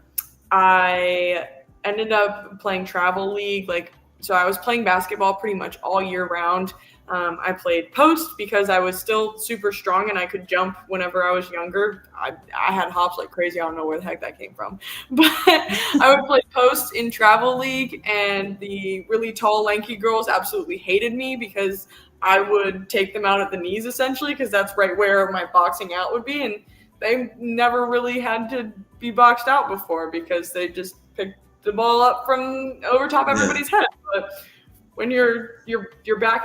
B: I ended up playing travel league. Like so, I was playing basketball pretty much all year round. I played post because I was still super strong and I could jump whenever I was younger. I had hops like crazy. I don't know where the heck that came from. But I would play post in travel league, and the really tall, lanky girls absolutely hated me because I would take them out at the knees essentially because that's right where my boxing out would be. And they never really had to be boxed out before because they just picked the ball up from over top
A: Yeah,
B: everybody's head. But when you're back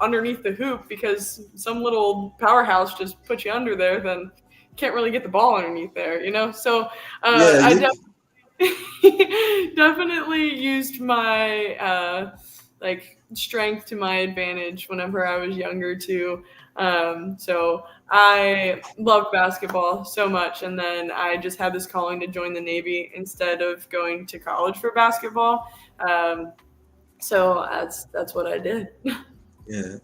B: underneath the hoop because some little powerhouse just put you under there, then you can't really get the ball underneath there. So
A: yeah,
B: I definitely Definitely used my like strength to my advantage whenever I was younger too. So I loved basketball so much, and then I just had this calling to join the Navy instead of going to college for basketball. Um, so that's what I did.
A: Yeah,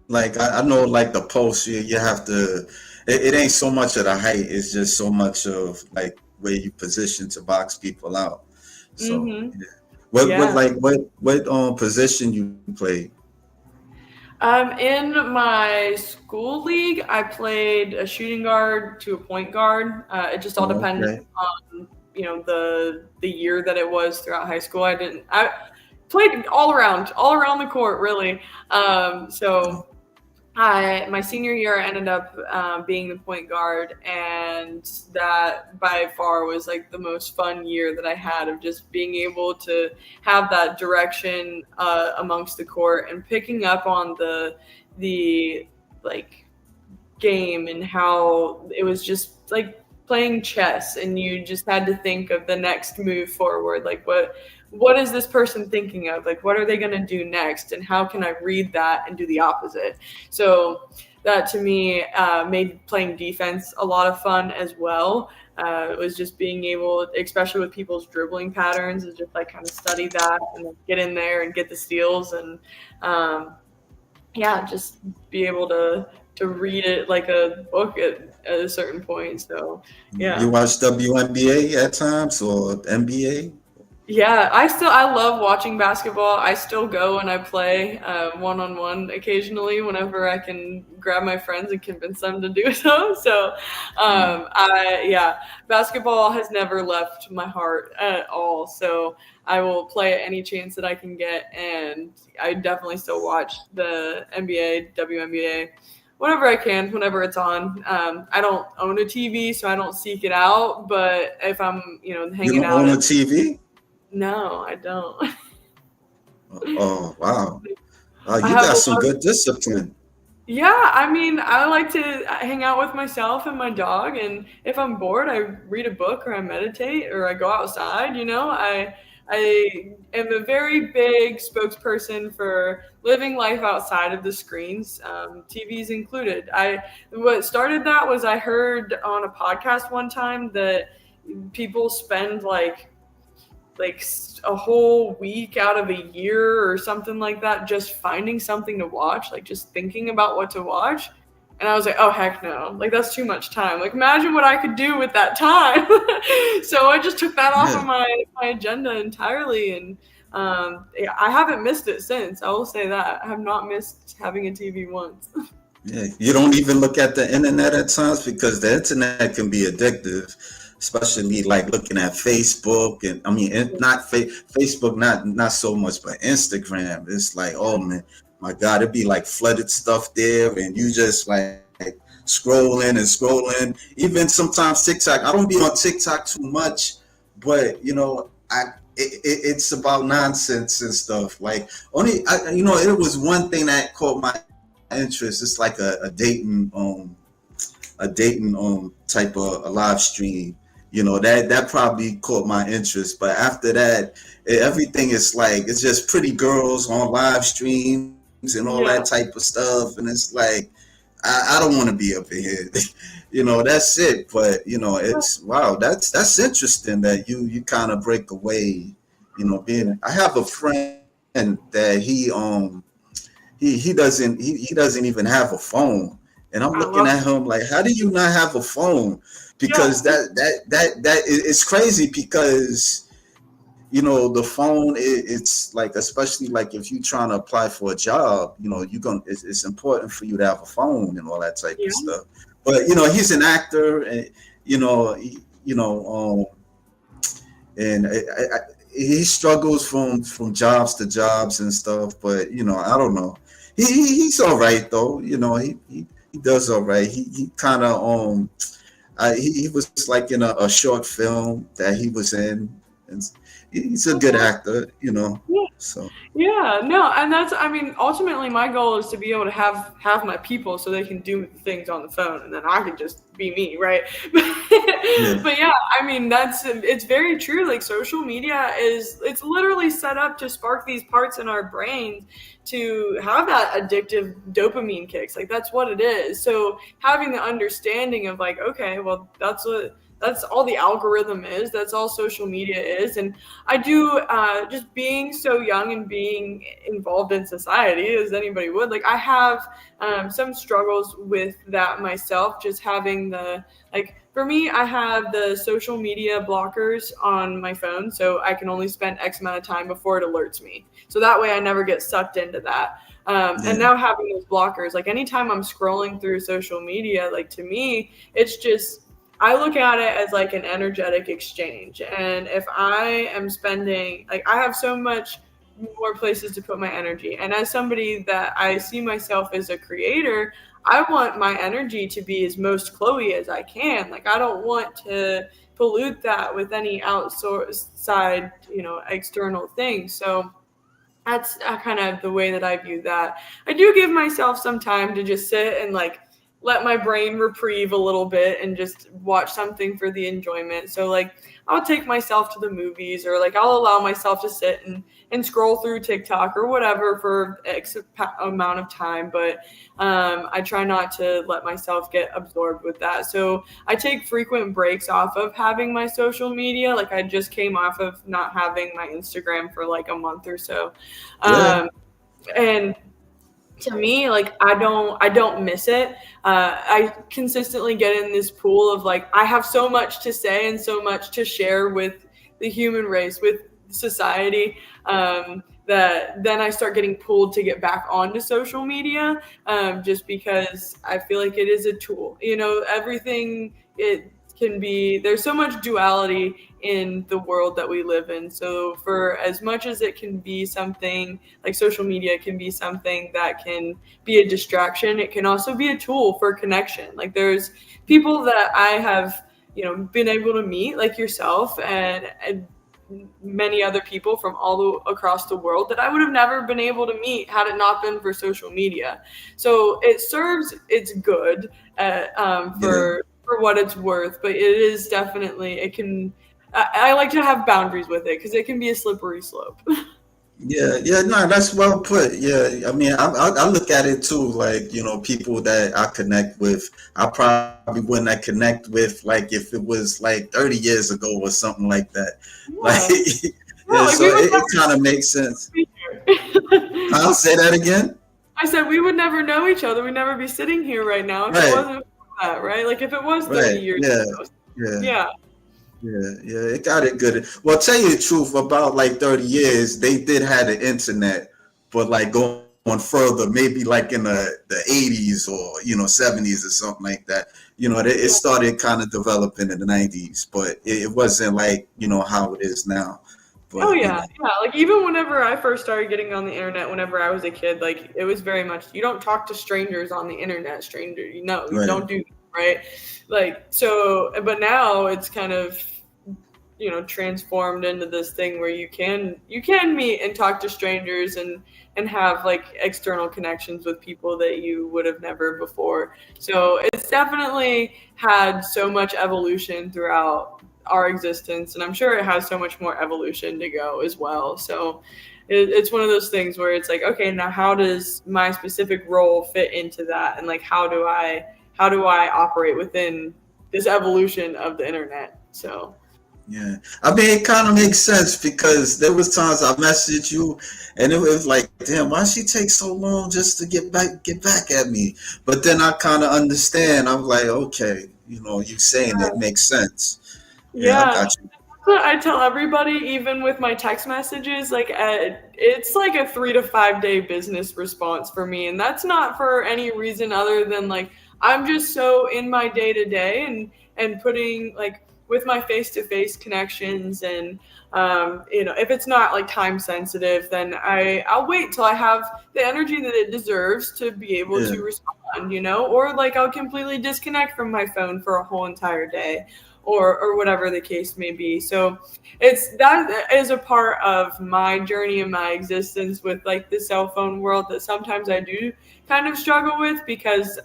A: like I know, like the post, you have to. It ain't so much of the height; it's just so much of like where you position to box people out. So,
B: Hmm.
A: yeah. What
B: Yeah.
A: like what position you play?
B: In my school league, I played a shooting guard to a point guard. It just all
A: Oh,
B: depended
A: okay.
B: on the year that it was throughout high school. I played all around the court really. So I my senior year I ended up being the point guard, and that by far was like the most fun year that I had of just being able to have that direction amongst the court and picking up on the like game and how it was just like playing chess and you just had to think of the next move forward, like what is this person thinking of, like what are they going to do next and how can I read that and do the opposite. So that to me made playing defense a lot of fun as well. It was just being able, especially with people's dribbling patterns, is just like kind of study that and then get in there and get the steals and um, yeah, just be able to read it like a book at a certain point. So
A: You
B: yeah.
A: watch WNBA at times or NBA?
B: Yeah, I love watching basketball. I still go and I play one on one occasionally whenever I can grab my friends and convince them to do so. So, I yeah, basketball has never left my heart at all. So I will play at any chance that I can get, and I definitely still watch the NBA, WNBA. Whenever I can, whenever it's on. I don't own a TV, so I don't seek it out. But if I'm,
A: You
B: hanging
A: don't
B: out
A: own a
B: at
A: TV?
B: no, I don't.
A: Oh, wow.
B: I
A: You
B: have
A: got
B: a
A: some
B: lot.
A: good discipline.
B: Yeah, I mean, I like to hang out with myself and my dog, and if I'm bored, I read a book or I meditate or I go outside. I am a very big spokesperson for living life outside of the screens, TVs included. I what started that was I heard on a podcast one time that people spend a whole week out of a year or something like that just finding something to watch, like just thinking about what to watch. And I was like, oh heck no, like that's too much time. Like imagine what I could do with that time. So I just took that off of
A: Yeah,
B: my agenda entirely, and yeah, I haven't missed it since. I will say that I have not missed having a TV once.
A: yeah. You don't even look at the internet at times because the internet can be addictive, especially like looking at Facebook and I mean, not Facebook, not so much, but Instagram. It's like, oh man, my God, it'd be like flooded stuff there, and you just like scrolling and scrolling. Even sometimes TikTok. I don't be on TikTok too much, but it's about nonsense and stuff. Like only it was one thing that caught my interest. It's like a dating type of a live stream. That probably caught my interest. But after that, everything is like it's just pretty girls on live streams and all that type of
B: Yeah.
A: stuff. And it's like I don't want to be up in here. That's it. But it's wow. That's interesting that you kind of break away. Being I have a friend that he doesn't even have a phone, and I'm
B: I
A: looking at
B: love
A: him like, how do you not have a phone?
B: yeah.
A: Because it's crazy because the phone it's like, especially like if you're trying to apply for a job, it's important for you to have a phone and all that type of
B: Yeah.
A: stuff. But he's an actor, and you know he, and he struggles from jobs to jobs and stuff. But I don't know. He's all right though. He does all right. He kind of he was like in a short film that he was in, and he's a good actor,
B: Yeah.
A: So
B: Yeah, no, and that's I mean, ultimately my goal is to be able to have my people so they can do things on the phone and then I can just be me, right?
A: yeah,
B: But yeah, I mean, that's it's very true. Like social media is it's literally set up to spark these parts in our brains to have that addictive dopamine kicks. Like that's what it is. So having the understanding of like, okay, well, that's all the algorithm is. That's all social media is, and I do just being so young and being involved in society as anybody would. Like I have some struggles with that myself. Just having the like for me, I have the social media blockers on my phone, so I can only spend X amount of time before it alerts me. So that way, I never get sucked into that. And
A: yeah,
B: now having those blockers, like anytime I'm scrolling through social media, like to me, it's just I look at it as like an energetic exchange. And if I am spending, like, I have so much more places to put my energy. And as somebody that I see myself as a creator, I want my energy to be as most Chloe as I can. Like, I don't want to pollute that with any outside, external things. So, that's kind of the way that I view that. I do give myself some time to just sit and like let my brain reprieve a little bit and just watch something for the enjoyment. So like I'll take myself to the movies or like I'll allow myself to sit and scroll through TikTok or whatever for X amount of time. But I try not to let myself get absorbed with that. So I take frequent breaks off of having my social media. Like I just came off of not having my Instagram for like a month or so.
A: yeah,
B: Um, and to me, like I don't miss it. I consistently get in this pool of like I have so much to say and so much to share with the human race, with society, that then I start getting pulled to get back onto social media, just because I feel like it is a tool. Everything it can be. There's so much duality in the world that we live in. So for as much as it can be something like social media can be something that can be a distraction, it can also be a tool for connection. Like there's people that I have been able to meet like yourself and many other people from across the world that I would have never been able to meet had it not been for social media. So it serves its good
A: yeah.
B: for what it's worth, but it is definitely it can. I like to have boundaries with it because it can be a slippery slope.
A: Yeah, yeah, no, that's well put. Yeah, I mean, I look at it too, like, people that I connect with, I probably wouldn't have connect with, like, if it was like 30 years ago or something like that. Like,
B: Yeah, yeah,
A: yeah,
B: like
A: so
B: we would
A: it kind of makes sense.
B: never be here.
A: I'll say that again.
B: I said we would never know each other. We'd never be sitting here right now if it
A: Right,
B: wasn't for that, right? Like if it was 30
A: right.
B: years
A: Yeah,
B: ago.
A: yeah.
B: Yeah.
A: Yeah, yeah, it got it good. Well, tell you the truth, about like 30 years, they did have the internet, but like going further, maybe like in the 80s or 70s or something like that. It
B: Yeah.
A: started kind of developing in the 90s, but it wasn't like how it is now.
B: Oh
A: But
B: yeah, yeah. Like even whenever I first started getting on the internet, whenever I was a kid, like it was very much you don't talk to strangers on the internet. Stranger, you
A: right,
B: don't do that, right? Like so, but now it's kind of transformed into this thing where you can meet and talk to strangers and have like external connections with people that you would have never before. So it's definitely had so much evolution throughout our existence, and I'm sure it has so much more evolution to go as well. So it's one of those things where it's like, okay, now how does my specific role fit into that, and like how do I operate within this evolution of the internet? So
A: yeah. I mean, it kind of makes sense because there was times I messaged you, and it was like, damn, why she take so long just to get back at me? But then I kind of understand. I'm like, okay, you saying it makes sense. Yeah, I
B: yeah,
A: got you.
B: what I tell everybody, even with my text messages, like it's like a 3 to 5 day business response for me, and that's not for any reason other than like I'm just so in my day to day and putting like with my face to face connections and if it's not like time sensitive, then I'll wait till I have the energy that it deserves to be able
A: Yeah,
B: to respond, or like I'll completely disconnect from my phone for a whole entire day or whatever the case may be. So it's that is a part of my journey and my existence with like the cell phone world that sometimes I do kind of struggle with because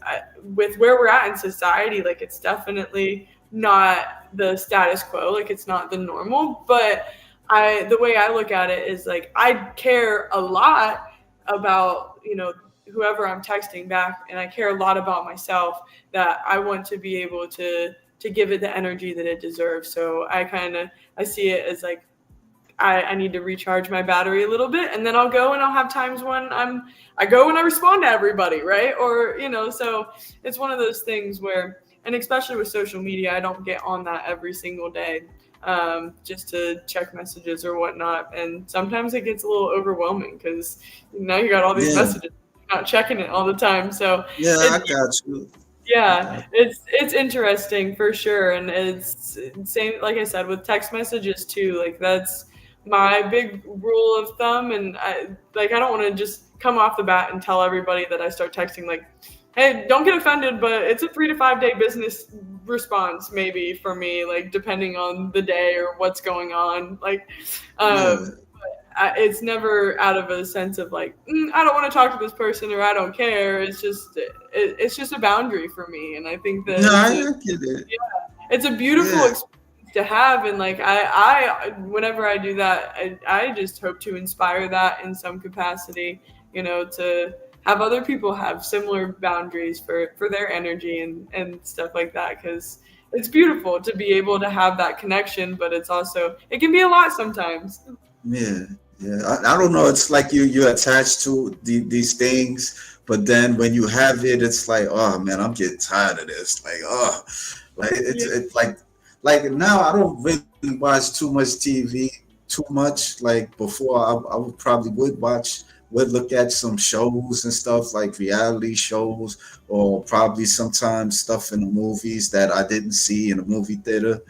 B: with where we're at in society, like it's definitely not the status quo, like it's not the normal. But the way I look at it is like I care a lot about whoever I'm texting back, and I care a lot about myself, that I want to be able to give it the energy that it deserves. So I see it as like I need to recharge my battery a little bit, and then I'll go and I'll have times when I go and I respond to everybody, right? Or so it's one of those things where, and especially with social media, I don't get on that every single day, just to check messages or whatnot, and sometimes it gets a little overwhelming because now you got all these
A: Yeah,
B: messages, you're not checking it all the time, so
A: yeah, I
B: it
A: got you. I
B: yeah,
A: got
B: it's interesting for sure, and it's same like I said with text messages too. Like that's my big rule of thumb, and I don't want to just come off the bat and tell everybody that I start texting like, "Hey, don't get offended, but it's a 3 to 5 day business response maybe for me, like depending on the day or what's going on." Like,
A: yeah.
B: um, it's never out of a sense of like I don't want to talk to this person or I don't care. It's just a boundary for me, and I think that
A: No, I get it.
B: it's a beautiful
A: Yeah,
B: experience to have. And like I whenever I do that, I just hope to inspire that in some capacity, to have other people have similar boundaries for their energy and stuff like that, because it's beautiful to be able to have that connection, but it can be a lot sometimes.
A: yeah, yeah. I don't know. It's like you're attached to these things, but then when you have it, it's like, oh man, I'm getting tired of this. Like, oh, like
B: Yeah.
A: it's like now I don't really watch too much TV too much. Like before, I would probably would look at some shows and stuff like reality shows, or probably sometimes stuff in the movies that I didn't see in the movie theater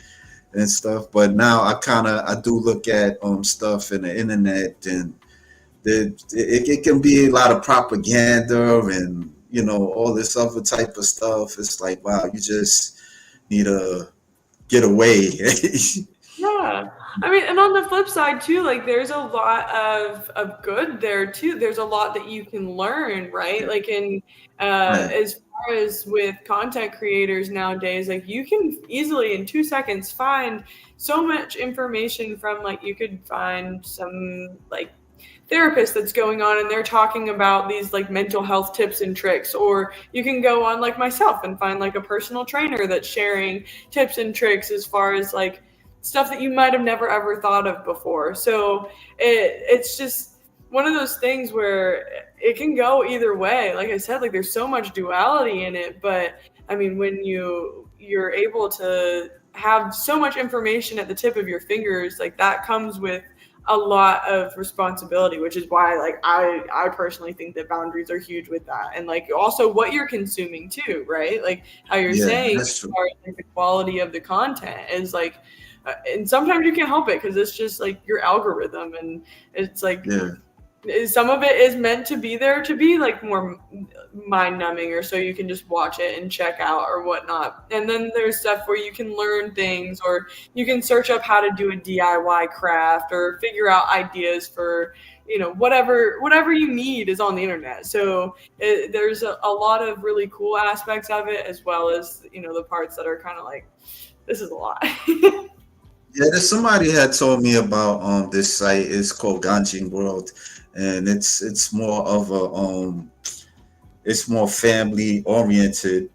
A: and stuff. But now I do look at stuff in the internet, and it can be a lot of propaganda and all this other type of stuff. It's like, wow, you just need to get away.
B: Yeah. I mean, and on the flip side too, like there's a lot of good there too. There's a lot that you can learn, right? Like
A: Right.
B: as far as with content creators nowadays, like you can easily in 2 seconds find so much information from, like you could find some like therapist that's going on and they're talking about these like mental health tips and tricks, or you can go on like myself and find like a personal trainer that's sharing tips and tricks as far as like stuff that you might have never ever thought of before. So it's just one of those things where it can go either way. Like I said, like there's so much duality in it, but I mean when you're able to have so much information at the tip of your fingers, like that comes with a lot of responsibility, which is why like I personally think that boundaries are huge with that, and like also what you're consuming too, right? Like how you're
A: Yeah,
B: saying
A: that's
B: as
A: true.
B: far as like the quality of the content is like and sometimes you can't help it because it's just like your algorithm, and it's like
A: Yeah,
B: some of it is meant to be there to be like more mind numbing, or so you can just watch it and check out or whatnot. And then there's stuff where you can learn things, or you can search up how to do a DIY craft or figure out ideas for whatever you need is on the internet. So there's a lot of really cool aspects of it, as well as the parts that are kind of like this is a lot.
A: yeah. There's somebody had told me about this site. It's called Ganjin World, and it's more of a it's more family oriented,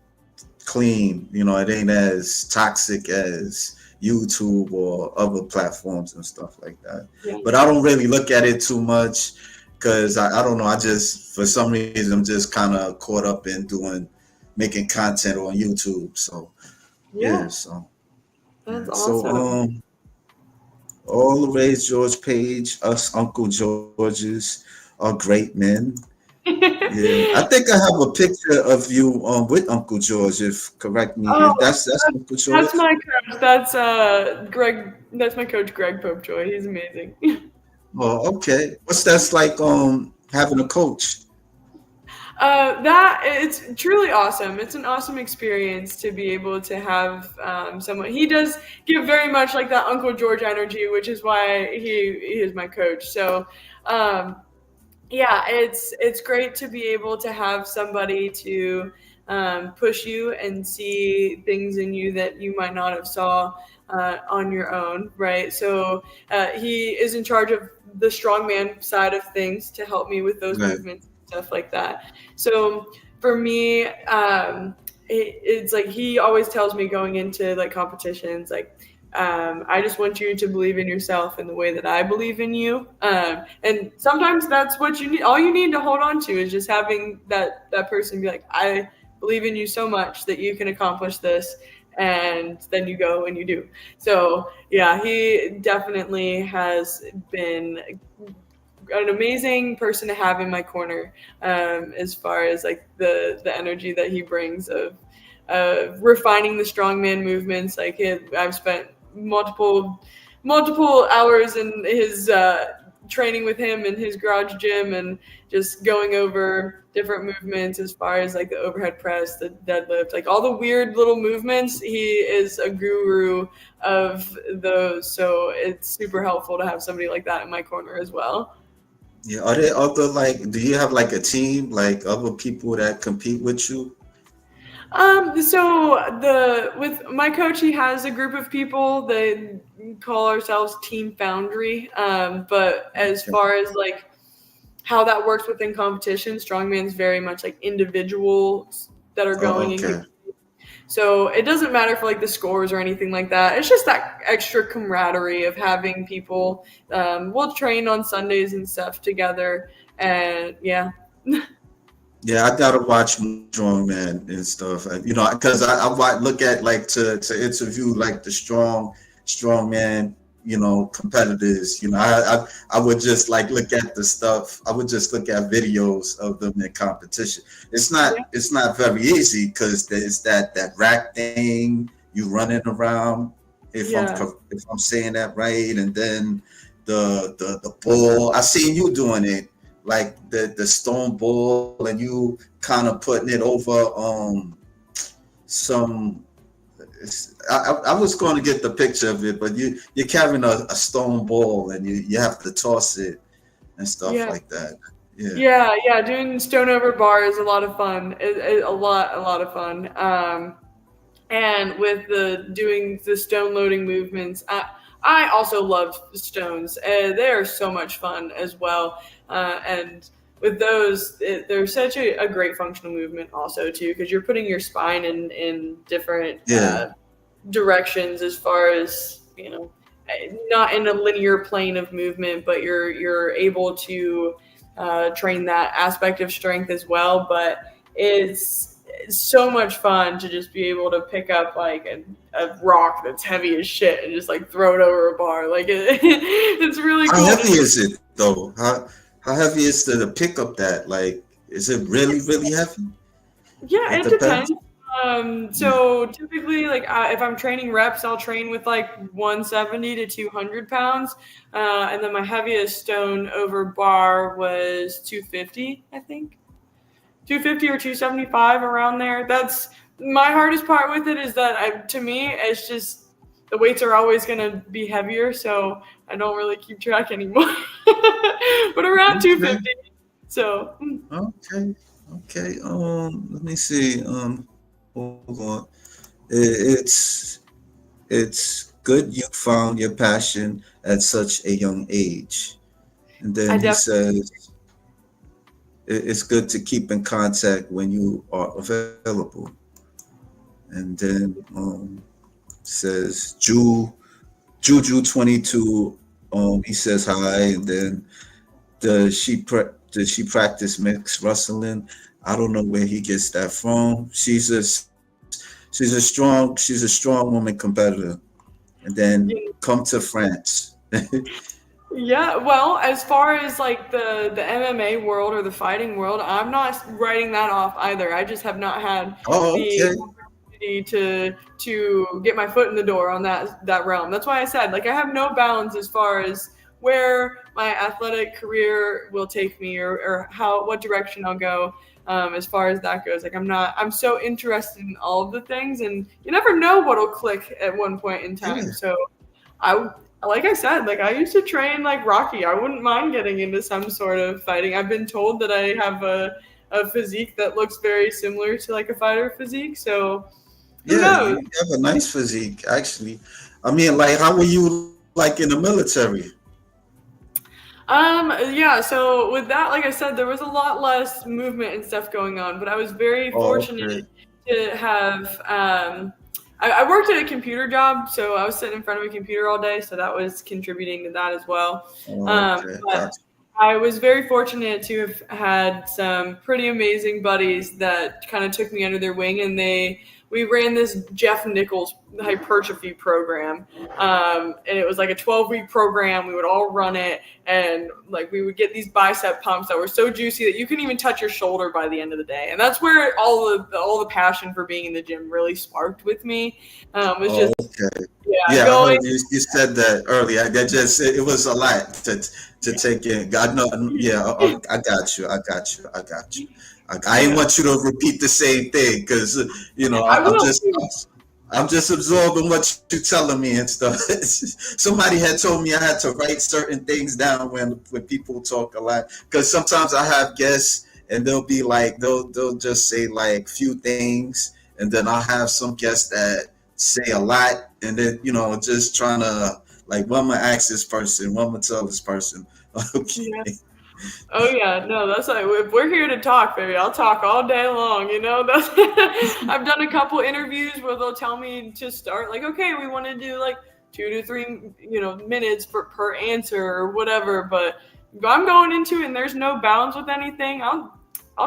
A: clean. It ain't as toxic as YouTube or other platforms and stuff like that.
B: Yeah.
A: But I don't really look at it too much because I don't know. I just for some reason I'm just kind of caught up in making content on YouTube. So yeah,
B: Yeah,
A: so
B: that's
A: yeah, so
B: awesome.
A: all the Ray's George Page, us Uncle Georges are great men. Yeah, I think I have a picture of you with Uncle George. If correct me,
B: Oh,
A: if that's
B: that's,
A: Uncle
B: that's
A: George.
B: my coach. That's Greg. That's my coach, Greg Popejoy. He's amazing.
A: Oh, okay. What's that's like having a coach?
B: That it's truly awesome. It's an awesome experience to be able to have someone. He does give very much like that Uncle George energy, which is why he is my coach. So um, yeah, it's great to be able to have somebody to push you and see things in you that you might not have saw on your own, right? So he is in charge of the strongman side of things to help me with those
A: Right.
B: movements and stuff like that. So for me, it's like he always tells me going into like competitions, like I just want you to believe in yourself in the way that I believe in you. And sometimes that's what you need. All you need to hold on to is just having that person be like, I believe in you so much that you can accomplish this. And then you go and you do. So yeah, he definitely has been an amazing person to have in my corner, as far as like the energy that he brings of refining the strongman movements. Like I've spent multiple hours in his training with him in his garage gym and just going over different movements as far as like the overhead press, the deadlift, like all the weird little movements. He is a guru of those, so it's super helpful to have somebody like that in my corner as well.
A: Yeah. Are there other like? Do you have like a team, like other people that compete with you?
B: So the with my coach, he has a group of people. They call ourselves Team Foundry. But as
A: Okay.
B: far as like how that works within competition, strongman's very much like individuals that are
A: Oh,
B: going and
A: okay.
B: so it doesn't matter for like the scores or anything like that. It's just that extra camaraderie of having people. We'll train on Sundays and stuff together, and yeah,
A: Yeah, I gotta watch more strongman and stuff. You know, because look at like to interview like the strongman, you know, competitors. You know, I would just like look at the stuff. I would just look at videos of them in competition.
B: yeah,
A: It's not very easy because there's that rack thing you running around.
B: yeah,
A: If I'm saying that right, and then the ball. I seen you doing it like the stone ball and you kind of putting it over some I was going to get the picture of it, but you're carrying a stone ball and you have to toss it and stuff
B: yeah.
A: like that. Yeah.
B: Yeah. Doing stone over bar is a lot of fun. A lot of fun. And with the doing the stone loading movements, I also love stones. They are so much fun as well. And with those, they're such a great functional movement also too, because you're putting your spine in different
A: Yeah.
B: directions as far as not in a linear plane of movement, but you're able to train that aspect of strength as well. But it's so much fun to just be able to pick up like a rock that's heavy as shit and just like throw it over a bar. Like it's really
A: How
B: cool to
A: heavy
B: just
A: is it though? How heavy is to pick up that? Like, is it really heavy?
B: yeah,
A: It
B: it
A: depends.
B: depends.
A: Yeah.
B: So typically, like if I'm training reps, I'll train with like 170 to 200 pounds, and then my heaviest stone over bar was 250, I think. 250 or 275 around there. That's my hardest part with it is that to me it's just the weights are always going to be heavier, so I don't really keep track anymore. But around
A: Okay.
B: 250. So
A: Okay. Okay. Let me see. Hold on. It's good you found your passion at such a young age. And
B: I
A: then he
B: definitely
A: says it's good to keep in contact when you are available. And then says Juju 22. He says hi, and then does she practice mixed wrestling? I don't know where he gets that from. She's a strong woman competitor. And then come to France.
B: yeah, well, as far as like the MMA world or the fighting world, I'm not writing that off either. I just have not had
A: Oh,
B: the
A: okay.
B: opportunity to get my foot in the door on that realm. That's why I said like I have no bounds as far as where my athletic career will take me, or how what direction I'll go. As far as that goes, like I'm so interested in all of the things, and you never know what'll click at one point in time.
A: Yeah,
B: So I, like I said, like I used to train like Rocky. I wouldn't mind getting into some sort of fighting. I've been told that I have a physique that looks very similar to like a fighter physique. So who
A: yeah,
B: knows?
A: you have a nice physique, actually. I mean, like, how were you like in the military?
B: Yeah, so with that, like I said, there was a lot less movement and stuff going on, but I was very
A: Oh,
B: fortunate
A: okay.
B: to have, I worked at a computer job, so I was sitting in front of a computer all day, so that was contributing to that as well.
A: Oh, okay,
B: But
A: gotcha.
B: I was very fortunate to have had some pretty amazing buddies that kind of took me under their wing, and we ran this Jeff Nichols hypertrophy program, and it was like a 12-week program. We would all run it, and like we would get these bicep pumps that were so juicy that you couldn't even touch your shoulder by the end of the day. And that's where all the passion for being in the gym really sparked with me. Was
A: Oh,
B: just
A: okay.
B: yeah
A: Yeah, I heard
B: going.
A: you said that earlier. That just it was a lot to
B: Yeah.
A: take in. God know, yeah, I got you. I got you. I got you. I ain't
B: Yeah,
A: want you to repeat the same thing because
B: I will.
A: I'm just absorbing what you're telling me and stuff. Somebody had told me I had to write certain things down when people talk a lot because sometimes I have guests and they'll be like they'll just say like few things and then I'll have some guests that say a lot and then just trying to like what I'm gonna ask this person, what I'm gonna tell this person.
B: Yeah.
A: Okay.
B: Oh yeah, no, that's like if we're here to talk, baby. I'll talk all day long. That's I've done a couple interviews where they'll tell me to start like, okay, we want to do like 2 to 3, minutes per answer or whatever. But if I'm going into it and there's no bounds with anything, I'll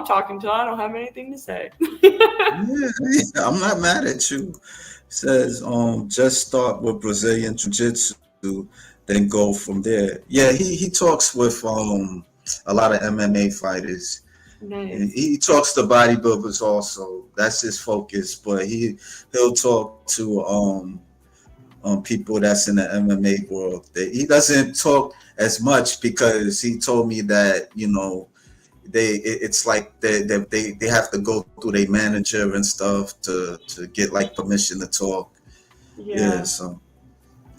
B: talk until I don't have anything to say.
A: Yeah, yeah, I'm not mad at you. Says just start with Brazilian Jiu-Jitsu, then go from there. Yeah, he talks with a lot of MMA fighters. And
B: Nice.
A: he talks to bodybuilders also. That's his focus. But he'll talk to people that's in the MMA world. He doesn't talk as much because he told me that it's like they have to go through their manager and stuff to get like permission to talk. Yeah,
B: Yeah.
A: so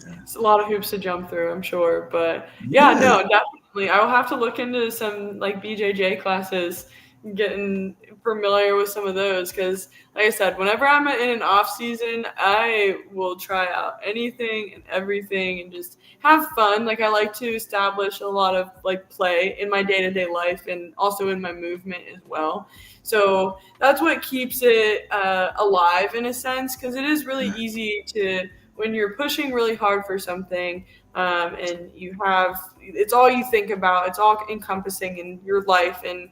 A: yeah.
B: It's a lot of hoops to jump through, I'm sure. But yeah,
A: Yeah,
B: no, definitely. I will have to look into some like BJJ classes, getting familiar with some of those. Because, like I said, whenever I'm in an off season, I will try out anything and everything and just have fun. Like, I like to establish a lot of like play in my day to day life and also in my movement as well. So that's what keeps it alive in a sense, because it is really easy to when you're pushing really hard for something, and it's all you think about, it's all encompassing in your life, and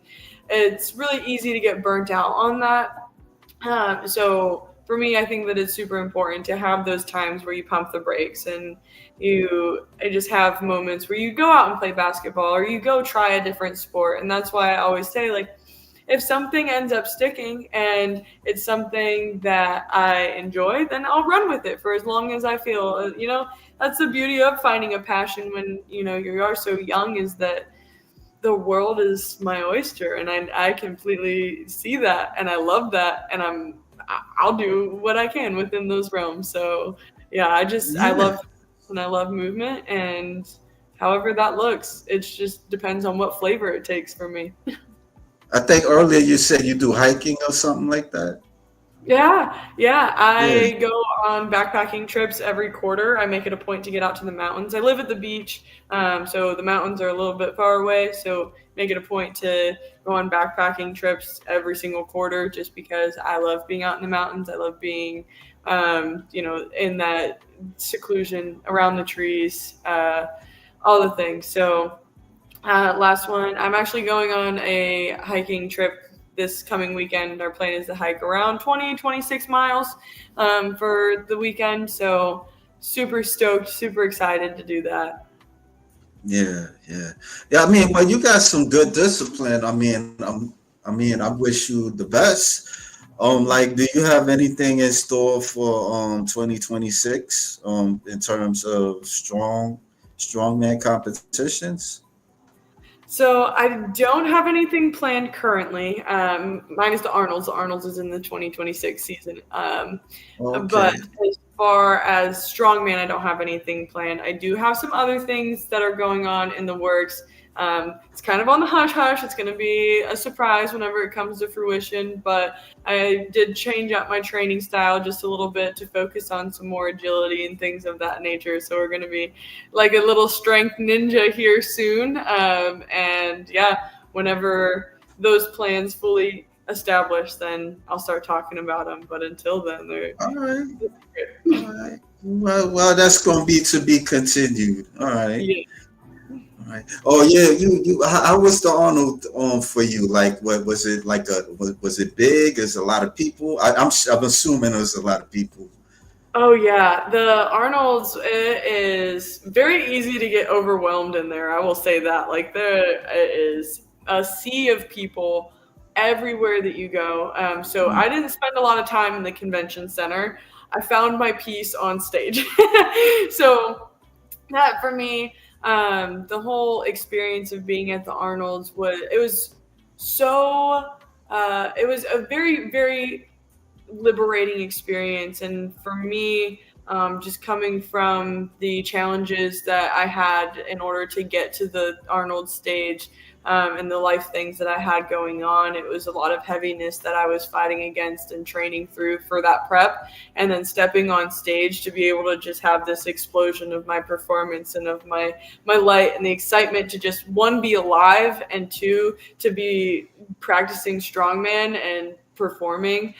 B: it's really easy to get burnt out on that. So for me, I think that it's super important to have those times where you pump the brakes and you just have moments where you go out and play basketball or you go try a different sport. And that's why I always say, like, if something ends up sticking and it's something that I enjoy, then I'll run with it for as long as I feel. That's the beauty of finding a passion when you are so young, is that the world is my oyster, and I completely see that, and I love that, and I'll do what I can within those realms. So yeah, I
A: yeah.
B: love and I love movement, and however that looks, it just depends on what flavor it takes for me.
A: I think earlier you said you do hiking or something like that.
B: Yeah, yeah.
A: Yeah,
B: I go on backpacking trips every quarter. I make it a point to get out to the mountains. I live at the beach, so the mountains are a little bit far away. So make it a point to go on backpacking trips every single quarter, just because I love being out in the mountains. I love being, in that seclusion around the trees, all the things. So last one, I'm actually going on a hiking trip this coming weekend. Our plan is to hike around 26 miles for the weekend. So super stoked, super excited to do that.
A: yeah, yeah, yeah. I mean, well, you got some good discipline. I wish you the best. Like, do you have anything in store for 2026 in terms of strong? strongman competitions?
B: So I don't have anything planned currently. Minus the Arnold's. The Arnold's is in the 2026 season. But
A: Okay.
B: as far as strongman, I don't have anything planned. I do have some other things that are going on in the works. It's kind of on the hush hush. It's going to be a surprise whenever it comes to fruition. But I did change up my training style just a little bit to focus on some more agility and things of that nature. So we're going to be like a little strength ninja here soon. And yeah, whenever those plans fully established, then I'll start talking about them. But until then, they're
A: All right. All right. Well, that's gonna be to be continued. All right.
B: yeah.
A: All right. Oh yeah, you. How was the Arnold for you? Like, what was it like? Was it big? Is a lot of people? I'm assuming there's a lot of people.
B: Oh yeah, the Arnold's, it is very easy to get overwhelmed in there. I will say that. Like there is a sea of people everywhere that you go. So
A: Mm.
B: I didn't spend a lot of time in the convention center. I found my peace on stage. So that for me, the whole experience of being at the Arnold's was so it was a very very liberating experience. And for me, just coming from the challenges that I had in order to get to the Arnold stage, and the life things that I had going on, it was a lot of heaviness that I was fighting against and training through for that prep. And then stepping on stage to be able to just have this explosion of my performance and of my light and the excitement to just one, be alive, and two, to be practicing strongman and performing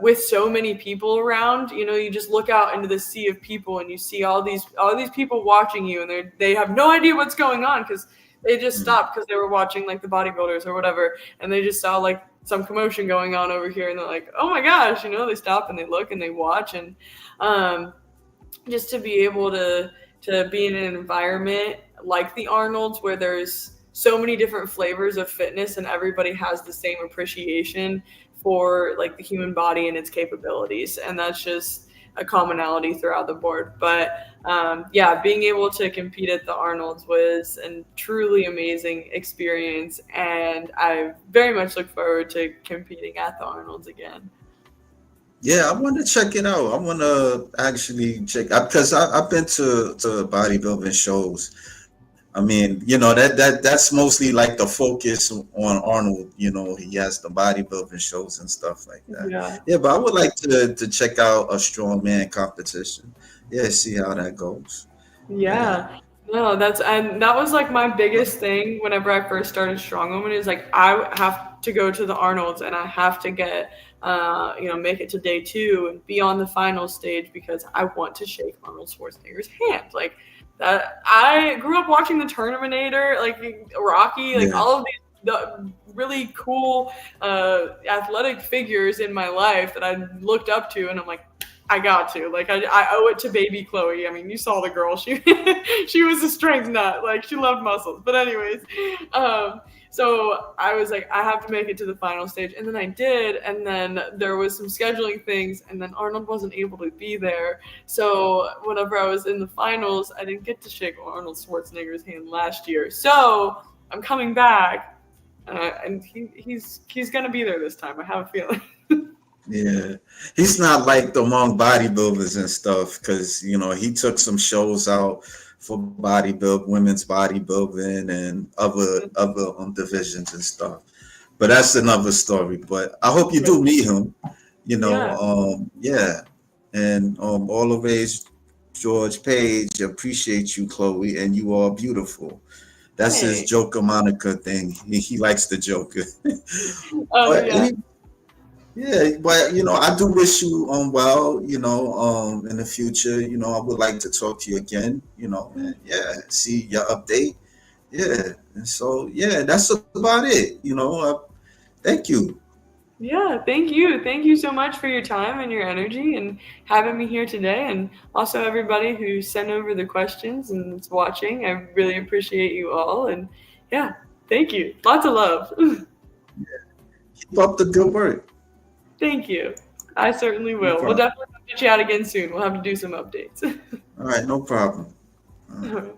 B: with so many people around. You just look out into the sea of people and you see all these people watching you, and they have no idea what's going on because they just
A: Mm.
B: stopped because they were watching like the bodybuilders or whatever, and they just saw like some commotion going on over here, and they're like, oh my gosh, they stop and they look and they watch. And um, just to be able to be in an environment like the Arnold's where there's so many different flavors of fitness and everybody has the same appreciation for like the human body and its capabilities, and that's just a commonality throughout the board. But yeah, being able to compete at the Arnold's was a truly amazing experience, and I very much look forward to competing at the Arnold's again.
A: Yeah, I want to check it out. I want to actually check because I've been to bodybuilding shows. I mean, that's mostly like the focus on Arnold. He has the bodybuilding shows and stuff like that.
B: Yeah.
A: Yeah, but I would like to check out a strongman competition. Yeah, see how that goes. Yeah.
B: Yeah. No, and that was like my biggest thing whenever I first started Strongwoman is like I have to go to the Arnold's and I have to get make it to day 2 and be on the final stage because I want to shake Arnold Schwarzenegger's hand. Like that I grew up watching the Terminator, like Rocky, like
A: Yeah.
B: all of the really cool athletic figures in my life that I looked up to, and I'm like, I got to. Like I owe it to baby Chloe. I mean, you saw the girl. She she was a strength nut. Like she loved muscles. But anyways, so I was like, I have to make it to the final stage. And then I did. And then there was some scheduling things. And then Arnold wasn't able to be there. So whenever I was in the finals, I didn't get to shake Arnold Schwarzenegger's hand last year. So I'm coming back. And he's gonna be there this time. I have a feeling.
A: Yeah, he's not like the among bodybuilders and stuff because he took some shows out for women's bodybuilding and other divisions and stuff. But that's another story. But I hope you do meet him.
B: Yeah.
A: Yeah, and all the ways, George Page, appreciate you, Chloe, and you are beautiful. That's his
B: Hey.
A: Joker Monica thing. He likes the Joker.
B: Oh
A: But
B: yeah.
A: yeah, but I do wish you well, in the future, I would like to talk to you again, and yeah, see your update. Yeah. And so yeah, that's about it. Thank you.
B: Yeah, thank you. Thank you so much for your time and your energy and having me here today. And also, everybody who sent over the questions and is watching. I really appreciate you all. And yeah, thank you. Lots of love.
A: Keep up the good work.
B: Thank you. I certainly
A: No
B: will. We'll
A: problem.
B: definitely have to chat again soon. We'll have to do some updates.
A: All right, no problem.
B: All right.